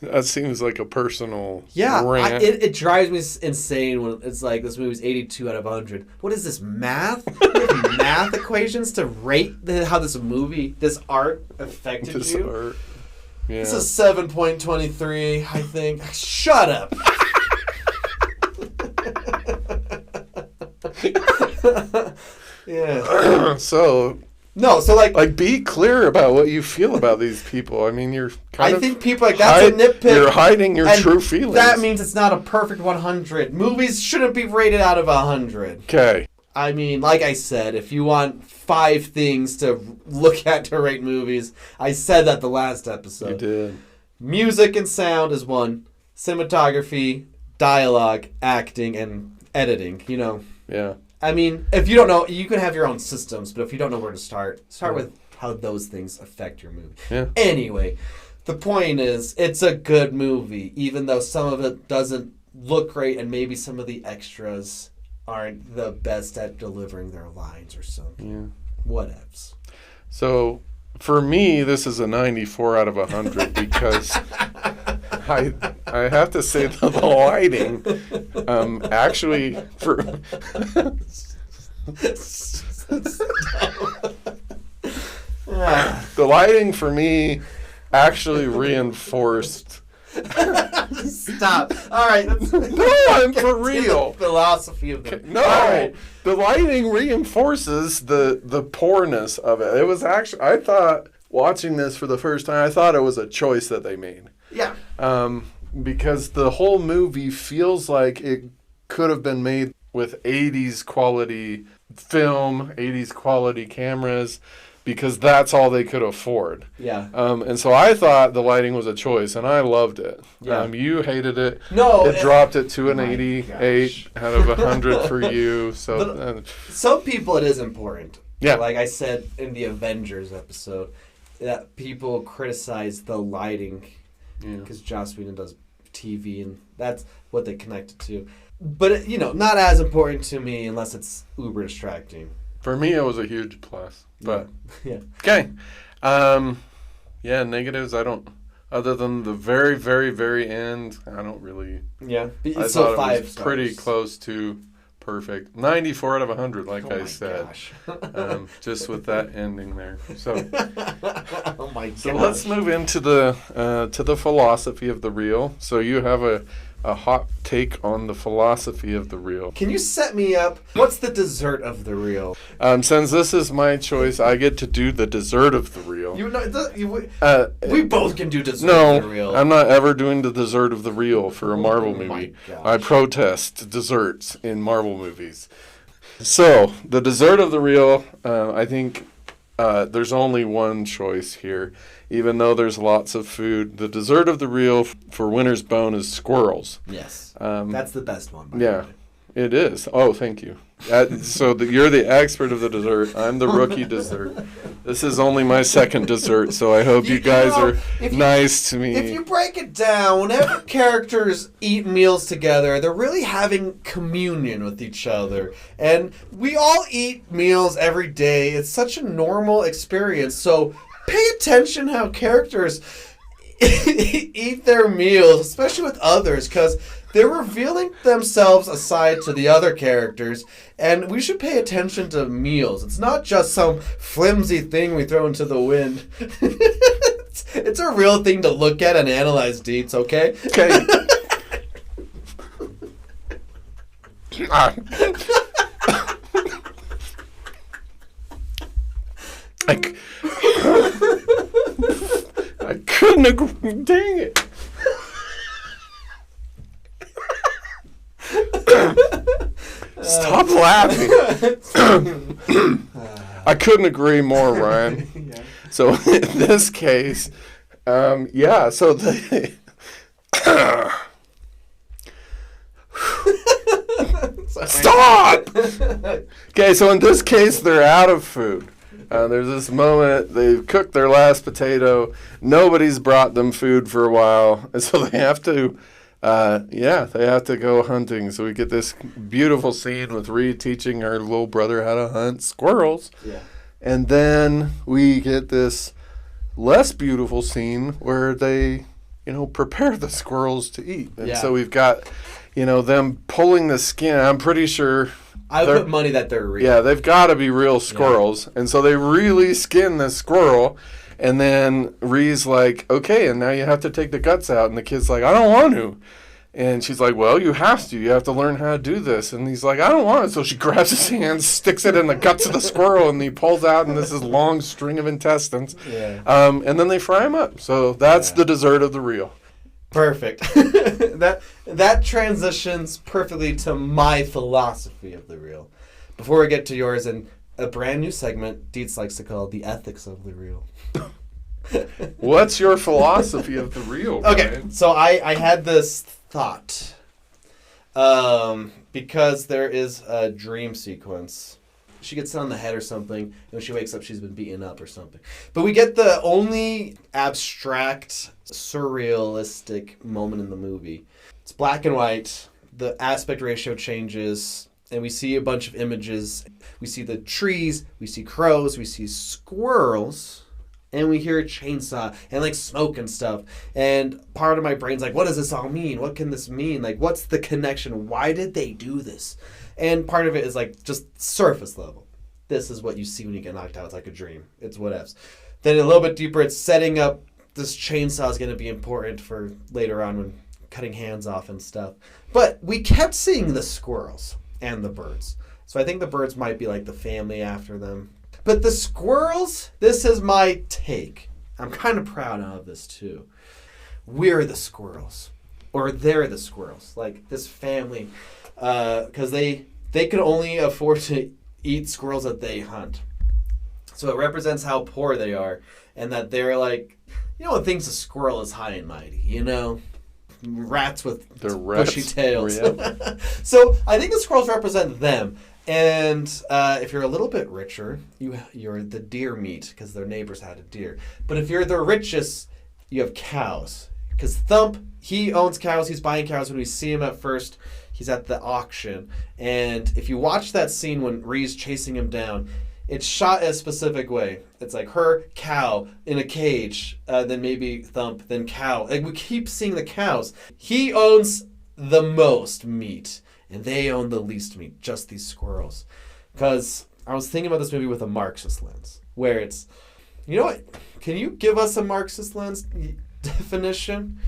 That seems like a personal rant. It drives me insane when it's like this movie's 82 out of 100. What is this, math? You have math equations to rate how this art affected you? Art. Yeah. This is 7.23, I think. Shut up. Yeah. So be clear about what you feel about these people. I mean, you're I think people that's a nitpick. You're hiding your true feelings. That means it's not a perfect 100. Movies shouldn't be rated out of 100. Okay. I mean, like I said, if you want 5 things to look at to rate movies, I said that the last episode. You did. Music and sound is 1. Cinematography, dialogue, acting, and editing. Yeah. I mean, if you don't know, you can have your own systems, but if you don't know where to start with how those things affect your movie. Yeah. Anyway, the point is, it's a good movie, even though some of it doesn't look great and maybe some of the extras aren't the best at delivering their lines or something. Yeah. Whatevs. So, for me, this is a 94 out of 100 because I have to say the lighting actually for the lighting for me actually reinforced. Stop. All right. No, I'm for real. Philosophy of the right. The lighting reinforces the poorness of it. It was actually, I thought, watching this for the first time, I thought it was a choice that they made. Yeah. Because the whole movie feels like it could have been made with 80s quality film, 80s quality cameras, because that's all they could afford. Yeah. And so I thought the lighting was a choice, and I loved it. Yeah. You hated it. No. It dropped it to an 88 out of 100 for you. So some people it is important. Yeah. Like I said in the Avengers episode, that people criticize the lighting because Joss Whedon does TV, and that's what they connect it to. But, not as important to me unless it's uber distracting. For me, it was a huge plus. But yeah. Okay. Negatives, I don't, other than the very, very, very end, I don't really. Yeah. I so thought 5 it was stars. pretty close to perfect. 94 out of 100, like I said. Gosh. Just with that ending there. So oh my gosh. So let's move into the philosophy of the reel. So you have a hot take on the philosophy of the reel. Can you set me up? What's the dessert of the reel? Since this is my choice, I get to do the dessert of the reel. We both can do dessert of the reel. No, I'm not ever doing the dessert of the reel for a Marvel movie. My gosh. I protest desserts in Marvel movies. So, the dessert of the reel, I think there's only one choice here. Even though there's lots of food, the dessert of the reel for Winter's Bone is squirrels. Yes. That's the best one. By the way. It is. Oh, thank you. You're the expert of the dessert. I'm the rookie dessert. This is only my second dessert, so I hope you guys are nice to me. If you break it down, whenever characters eat meals together, they're really having communion with each other. And we all eat meals every day. It's such a normal experience. So pay attention how characters eat their meals, especially with others, because they're revealing themselves aside to the other characters, and we should pay attention to meals. It's not just some flimsy thing we throw into the wind. It's a real thing to look at and analyze, Deets, okay? Okay. I couldn't agree. Dang it. Stop laughing. I couldn't agree more, Ryan. Yeah. So in this case, yeah, so the... Stop! Okay, so in this case, they're out of food. There's this moment, they've cooked their last potato, nobody's brought them food for a while, and so they have to, they have to go hunting. So we get this beautiful scene with Reed teaching our little brother how to hunt squirrels. Yeah. And then we get this less beautiful scene where they, prepare the squirrels to eat. And so we've got, them pulling the skin. I'm pretty sure... I put money that they're real. Yeah, they've got to be real squirrels. Yeah. And so they really skin the squirrel. And then Ree's like, okay, and now you have to take the guts out. And the kid's like, I don't want to. And she's like, well, you have to. You have to learn how to do this. And he's like, I don't want it. So she grabs his hand, sticks it in the guts of the squirrel, and he pulls out, and this is long string of intestines. Yeah. And then they fry him up. So that's the dessert of the reel. Perfect. That transitions perfectly to my philosophy of the reel. Before we get to yours, and a brand new segment Dietz likes to call the ethics of the reel. What's your philosophy of the reel, Okay, Brian? so I had this thought. Because there is a dream sequence. She gets hit on the head or something, and when she wakes up, she's been beaten up or something. But we get the only abstract, surrealistic moment in the movie. It's black and white. The aspect ratio changes, and we see a bunch of images. We see the trees, we see crows, we see squirrels, and we hear a chainsaw and like smoke and stuff. And part of my brain's like, what does this all mean? What can this mean? Like, what's the connection? Why did they do this? And part of it is like just surface level. This is what you see when you get knocked out. It's like a dream. It's whatevs. Then a little bit deeper, it's setting up this chainsaw is going to be important for later on when cutting hands off and stuff. But we kept seeing the squirrels and the birds. So I think the birds might be like the family after them. But the squirrels, this is my take. I'm kind of proud of this too. We're the squirrels. Or they're the squirrels. Like this family. Because they could only afford to eat squirrels that they hunt. So it represents how poor they are. And that they're like, one thinks a squirrel is high and mighty, Rats with bushy tails. Yeah. So I think the squirrels represent them. And if you're a little bit richer, you're the deer meat because their neighbors had a deer. But if you're the richest, you have cows. Because Thump, he owns cows. He's buying cows. When we see him at first, he's at the auction. And if you watch that scene when Ree's chasing him down, it's shot a specific way. It's like her, cow, in a cage, then maybe Thump, then cow. Like we keep seeing the cows. He owns the most meat. And they own the least meat, just these squirrels. Because I was thinking about this movie with a Marxist lens. Where it's, what? Can you give us a Marxist lens definition?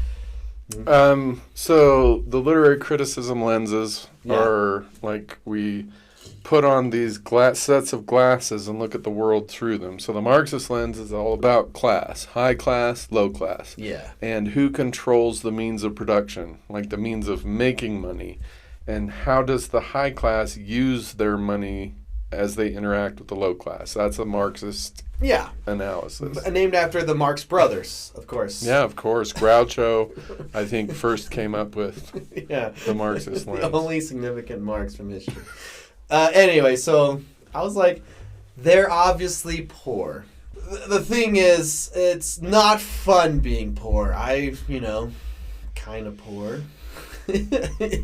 So the literary criticism lenses are like we put on these sets of glasses and look at the world through them. So the Marxist lens is all about class, high class, low class. Yeah. And who controls the means of production, like the means of making money. And how does the high class use their money as they interact with the low class? That's a Marxist analysis. Named after the Marx Brothers, of course. Yeah, of course. Groucho, I think, first came up with the Marxist lens. The only significant Marx from history. Anyway, so I was like, they're obviously poor. The thing is, it's not fun being poor. Kind of poor.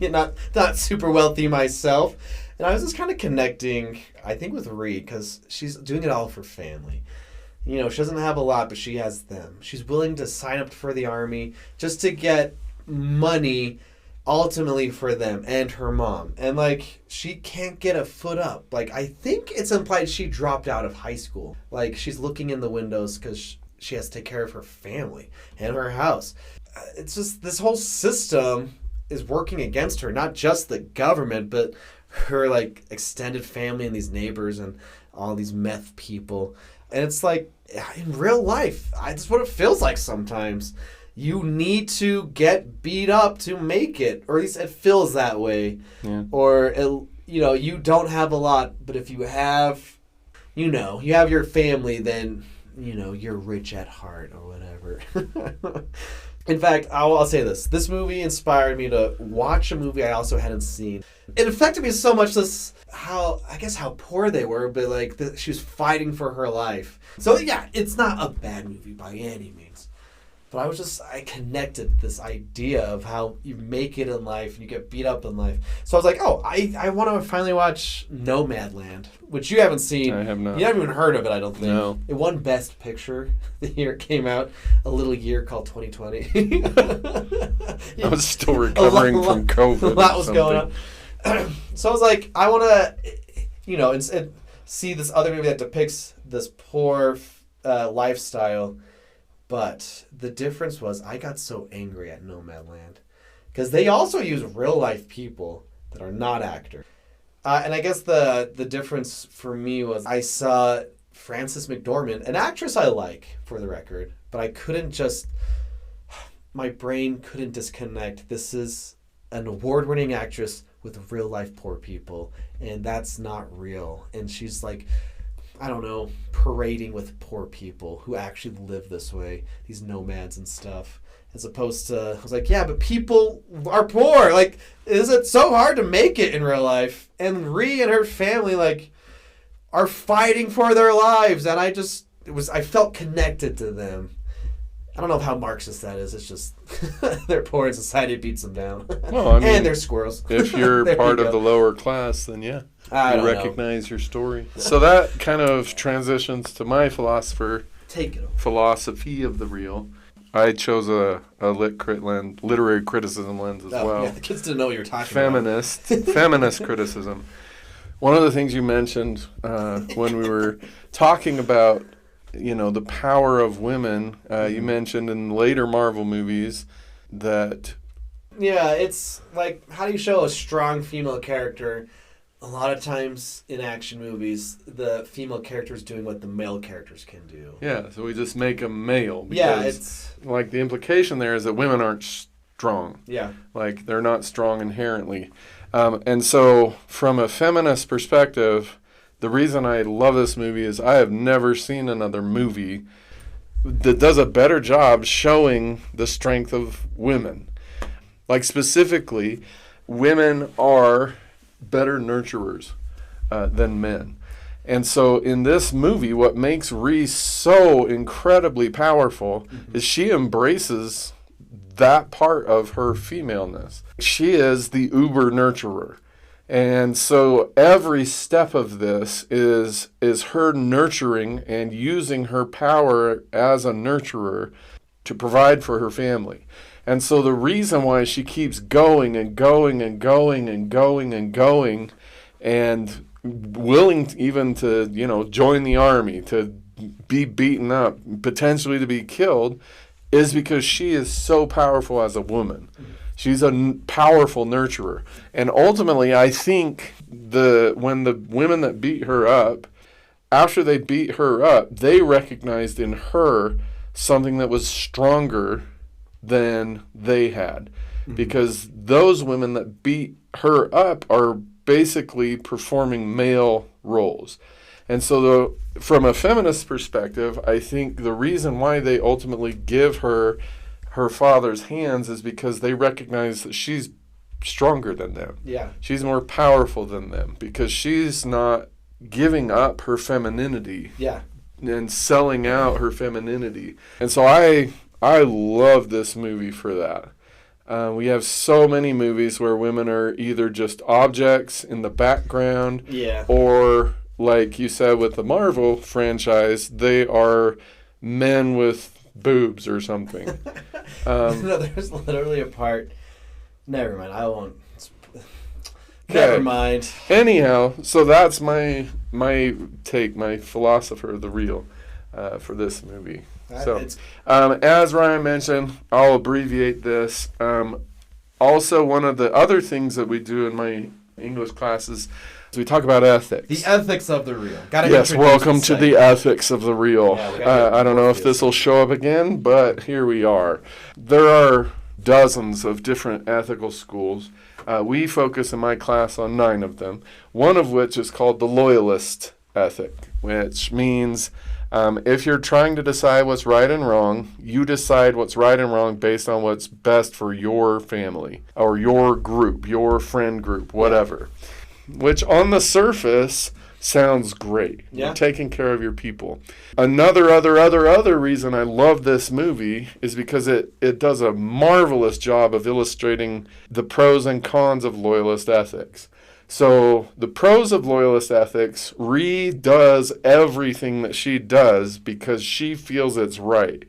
not super wealthy myself, and I was just kind of connecting, I think, with Reed because she's doing it all for family. She doesn't have a lot, but she has them. She's willing to sign up for the army just to get money, ultimately for them and her mom. And she can't get a foot up. I think it's implied she dropped out of high school. She's looking in the windows because she has to take care of her family and her house. It's just this whole system is working against her, not just the government, but her like extended family and these neighbors and all these meth people. And it's like, in real life, that's what it feels like sometimes. You need to get beat up to make it, or at least it feels that way. Yeah. Or, you don't have a lot, but if you have, you have your family, then, you're rich at heart or whatever. In fact, I'll say this. This movie inspired me to watch a movie I also hadn't seen. It affected me so much, how poor they were, but like she was fighting for her life. So yeah, it's not a bad movie by any means. But I connected this idea of how you make it in life and you get beat up in life. So I was like, I want to finally watch Nomadland, which you haven't seen. I have not. You haven't even heard of it, I don't think. No. It won Best Picture the year it came out, a little year called 2020. I was still recovering from COVID. A lot was going on. So I was like, I want to, see this other movie that depicts this poor lifestyle. But the difference was I got so angry at Nomadland because they also use real life people that are not actors. And I guess the difference for me was I saw Frances McDormand, an actress I like, for the record, but I couldn't my brain couldn't disconnect. This is an award-winning actress with real life poor people, and that's not real. And she's like, I don't know, parading with poor people who actually live this way, these nomads and stuff, as opposed to, I was like, yeah, but people are poor. Like, is it so hard to make it in real life? And Rhee and her family, like, are fighting for their lives, and I felt connected to them. I don't know how Marxist that is. It's just they're poor and society beats them down. Well, I mean, and they're squirrels. If you're part of the lower class, then yeah, you recognize your story. So that kind of transitions to my philosophy of the real. I chose a literary criticism lens as well. Yeah, the kids didn't know what you were talking about. Feminist criticism. One of the things you mentioned when we were talking about, the power of women, you mentioned in later Marvel movies that... Yeah, it's like, how do you show a strong female character? A lot of times in action movies, the female character is doing what the male characters can do. Yeah, so we just make them male. Because, yeah, it's... like, the implication there is that women aren't strong. Yeah. Like, they're not strong inherently. And so, from a feminist perspective... The reason I love this movie is I have never seen another movie that does a better job showing the strength of women. Like, specifically, women are better nurturers than men. And so in this movie, what makes Rhee so incredibly powerful is she embraces that part of her femaleness. She is the uber nurturer. And so every step of this is her nurturing and using her power as a nurturer to provide for her family. And so the reason why she keeps going and going and going and going and going and willing even to, join the army, to be beaten up, potentially to be killed, is because she is so powerful as a woman. She's a powerful nurturer. And ultimately, I think when the women that beat her up, after they beat her up, they recognized in her something that was stronger than they had. Mm-hmm. Because those women that beat her up are basically performing male roles. And so from a feminist perspective, I think the reason why they ultimately give her father's hands is because they recognize that she's stronger than them. Yeah. She's more powerful than them because she's not giving up her femininity. Yeah. And selling out her femininity. And so I love this movie for that. We have so many movies where women are either just objects in the background, yeah, or like you said with the Marvel franchise, they are men with boobs or something. No, there's literally a part. Never mind. I won't. Never mind. Anyhow, so that's my take, my philosopher of the real. for this movie. It's- As Ryan mentioned, I'll abbreviate this. Also, one of the other things that we do in my English classes is we talk about ethics. The ethics of the real. Gotta Yes, introduce welcome the to the segment. ethics of the real. Yeah, I don't know if this will show up again, but here we are. There are dozens of different ethical schools. We focus in my class on 9 of them, one of which is called the loyalist ethic, which means if you're trying to decide what's right and wrong, you decide what's right and wrong based on what's best for your family or your group, your friend group, whatever. Which on the surface sounds great. Yeah. You're taking care of your people. Another reason I love this movie is because it does a marvelous job of illustrating the pros and cons of loyalist ethics. So the pros of loyalist ethics, Ree does everything that she does because she feels it's right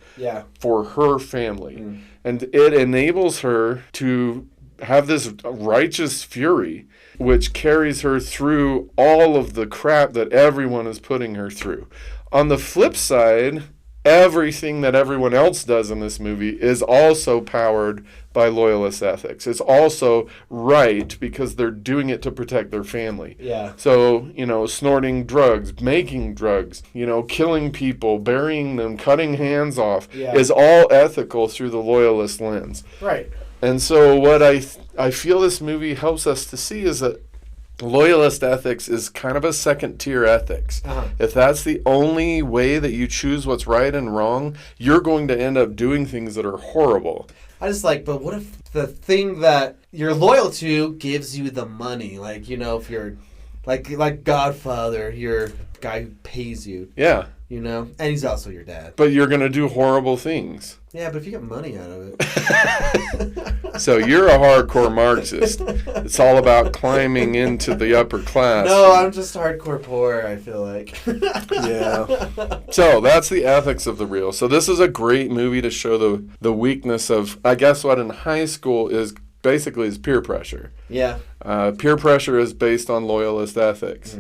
for her family. And it enables her to have this righteous fury, which carries her through all of the crap that everyone is putting her through. On the flip side, everything that everyone else does in this movie is also powered by loyalist ethics. It's also right because they're doing it to protect their family. Yeah. So, snorting drugs, making drugs, killing people, burying them, cutting hands off is all ethical through the loyalist lens. Right. And so what I feel this movie helps us to see is that loyalist ethics is kind of a second-tier ethics. If that's the only way that you choose what's right and wrong, you're going to end up doing things that are horrible. I just but what if the thing that you're loyal to gives you the money? Like, if you're like Godfather, you're a guy who pays you. Yeah. And he's also your dad. But you're going to do horrible things. Yeah, but if you get money out of it. So you're a hardcore Marxist. It's all about climbing into the upper class. No, I'm just hardcore poor, I feel like. Yeah. So that's the ethics of the real. So this is a great movie to show the weakness of, I guess what in high school is basically is peer pressure. Yeah. Peer pressure is based on loyalist ethics.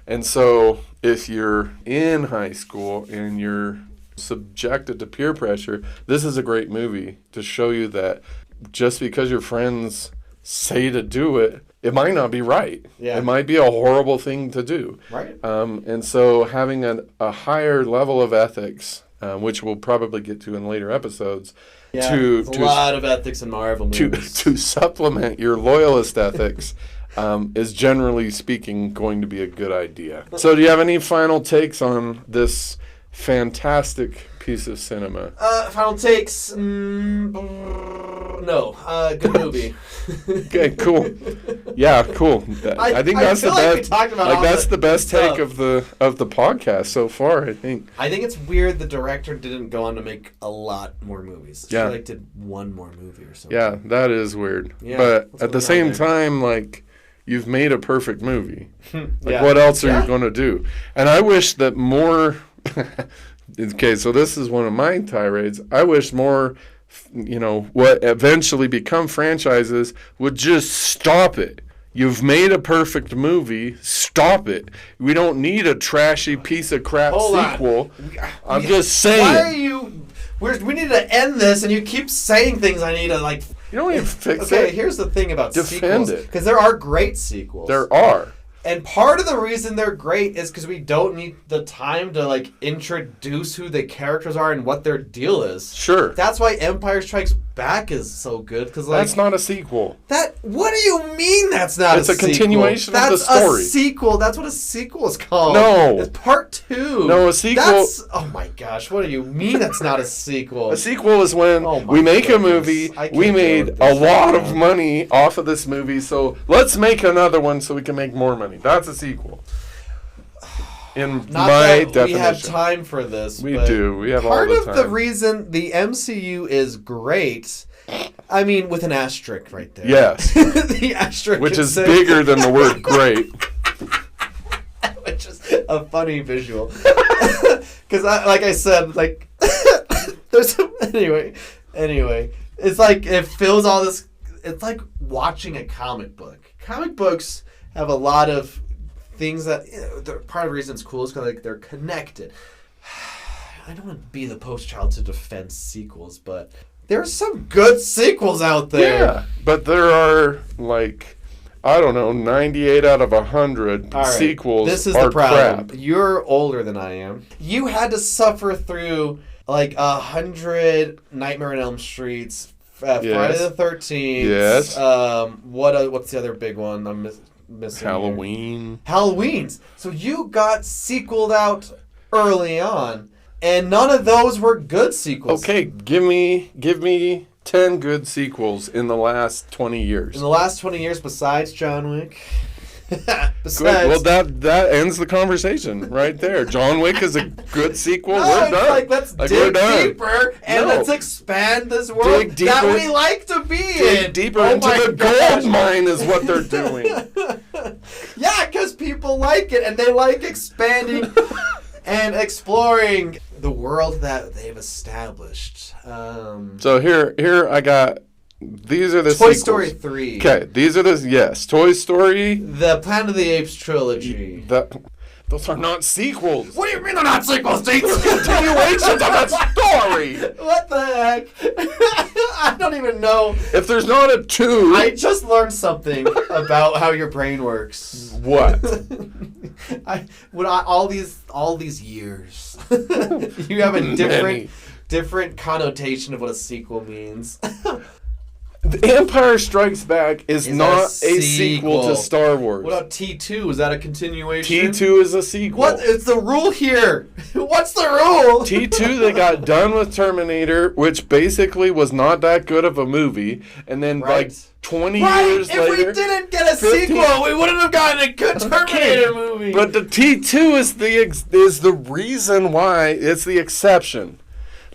And so if you're in high school and you're subjected to peer pressure, this is a great movie to show you that just because your friends say to do it, it might not be right. Yeah. It might be a horrible thing to do. Right. And so having a higher level of ethics, which we'll probably get to in later episodes, a lot of ethics in Marvel movies. To supplement your loyalist ethics is generally speaking going to be a good idea. So do you have any final takes on this fantastic piece of cinema? Final takes? No. Good movie. Okay, cool. Yeah, cool. I think that's the best. That's the best take of the podcast so far. I think it's weird the director didn't go on to make a lot more movies. Yeah. She did one more movie or something. Yeah, that is weird. Yeah, but what's at the going on same there? time, you've made a perfect movie. What else are you going to do? And I wish that more. Okay, so this is one of my tirades. I wish more, what eventually become franchises would just stop it. You've made a perfect movie. Stop it. We don't need a trashy piece of crap sequel. I'm just saying. Why are you... We need to end this, and you keep saying things I need to, You don't even fix it. Okay, here's the thing about Defend sequels. it. Because there are great sequels. There are. And part of the reason they're great is because we don't need the time to introduce who the characters are and what their deal is. Sure. That's why Empire Strikes Back is so good because that's not a sequel. What do you mean that's not a sequel? It's a continuation of the story. That's a sequel. That's what a sequel is called. No. It's part 2. No, a sequel. Oh my gosh, what do you mean that's not a sequel? A sequel is when we make a movie, we made a lot of money off of this movie, so let's make another one so we can make more money. That's a sequel. In my definition. We have time for this. We do. We have all the time. Part of the reason the MCU is great, with an asterisk right there. Yes. The asterisk. Which is bigger than the word great. Which is a funny visual. Because, like I said, there's... Anyway. It's it fills all this... It's like watching a comic book. Comic books have a lot of things that part of the reason it's cool is because they're connected. I don't want to be the post child to defend sequels, but there's some good sequels out there. Yeah, but there are, like, I don't know, 98 out of 100 sequels this is are the problem. crap. You're older than I am. You had to suffer through, like, 100 Nightmare on Elm Streets, Friday the 13th. Yes. What's the other big one I'm missing? Halloween. Halloween's. So you got sequeled out early on. And none of those were good sequels. Okay, give me 10 good sequels in the last 20 years. In the last 20 years, besides John Wick. Good. Well, that ends the conversation right there. John Wick is a good sequel. No, we're it's done. like, let's dig deeper and let's expand this world that we like to be in. Dig deeper into the gold mine is what they're doing. Yeah, because people like it and they like expanding and exploring the world that they've established. So here I got. These are the Toy sequels. Story 3. Okay, these are Toy Story. The Planet of the Apes trilogy. Those are not sequels. What do you mean they're not sequels, Deets? Continuations of that story. What the heck? I don't even know. If there's not a 2... I just learned something about how your brain works. What? All these years, you have a different connotation of what a sequel means. The Empire Strikes Back is not a sequel to Star Wars. What about T2? Is that a continuation? T2 is a sequel. What is the rule here? What's the rule? T2, they got done with Terminator, which basically was not that good of a movie, and then like 20 years later... If we didn't get a sequel, we wouldn't have gotten a good Terminator movie. But the T2 is the reason why it's the exception.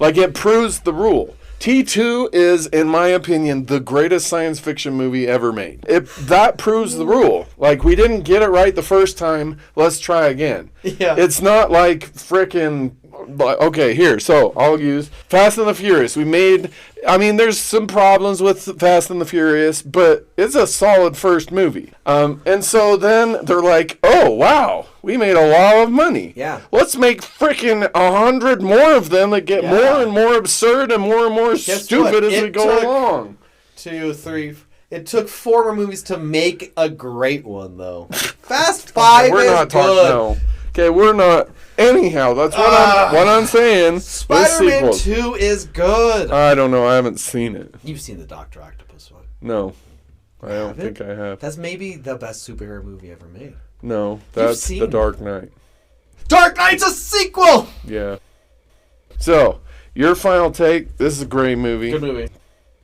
Like, it proves the rule. T2 is, in my opinion, the greatest science fiction movie ever made. That proves the rule. Like, we didn't get it right the first time, let's try again. Yeah. It's not like frickin'... Okay, here, so I'll use Fast and the Furious. There's some problems with Fast and the Furious, but it's a solid first movie. And so then they're like, oh, wow, we made a lot of money. Yeah. Let's make frickin' 100 more of them that get more and more absurd and more stupid as we go along. 2, 3... It took 4 more movies to make a great one, though. Fast 5 we're is not good. No. Okay, we're not... Anyhow, that's what I'm saying. Spider-Man 2 is good. I don't know. I haven't seen it. You've seen the Dr. Octopus one. No. I don't think I have. That's maybe the best superhero movie ever made. No, that's The Dark Knight. Dark Knight's a sequel! Yeah. So, your final take. This is a great movie. Good movie.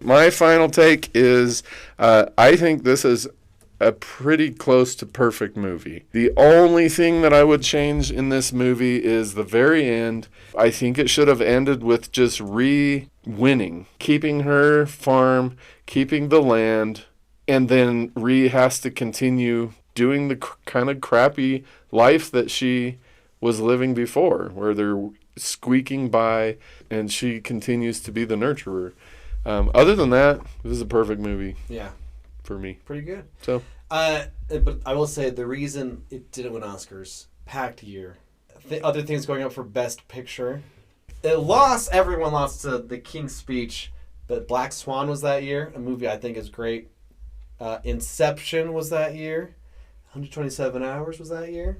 My final take is I think this is a pretty close to perfect movie. The only thing that I would change in this movie is the very end. I think it should have ended with just winning, keeping her farm, keeping the land, and then has to continue doing the kind of crappy life that she was living before, where they're squeaking by and she continues to be the nurturer. Other than that, this is a perfect movie. Yeah. For me. Pretty good. So, but I will say the reason it didn't win Oscars, packed year. Other things going up for Best Picture. Everyone lost to The King's Speech, but Black Swan was that year, a movie I think is great. Inception was that year. 127 Hours was that year.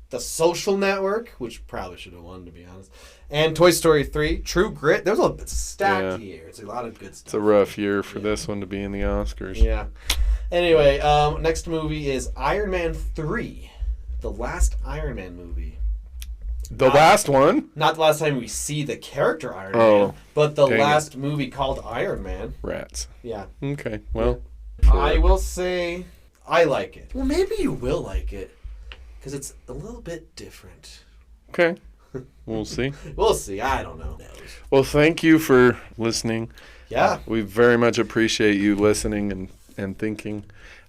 The Social Network, which probably should have won, to be honest. And Toy Story 3, True Grit. There's a stacked year. It's a lot of good stuff. It's a rough year for this one to be in the Oscars. Yeah. Anyway, next movie is Iron Man 3. The last Iron Man movie. The last one? Not the last time we see the character Iron Man, but the last movie called Iron Man. Rats. Yeah. Okay, well. I will say I like it. Well, maybe you will like it. Because it's a little bit different. Okay. We'll see. We'll see. I don't know. Well, thank you for listening. Yeah. We very much appreciate you listening and thinking.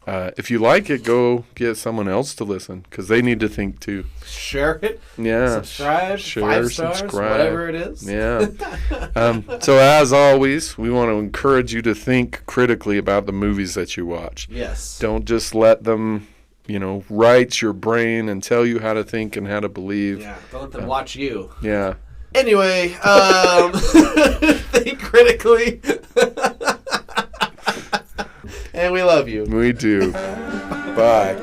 If you like it, go get someone else to listen because they need to think too. Share it. Yeah. Subscribe. Share, 5 stars, subscribe. whatever it is. Yeah. So as always, we want to encourage you to think critically about the movies that you watch. Yes. Don't just let them, write your brain and tell you how to think and how to believe. Yeah. Don't let them watch you. Yeah. Anyway, think critically. And we love you. We do. Bye.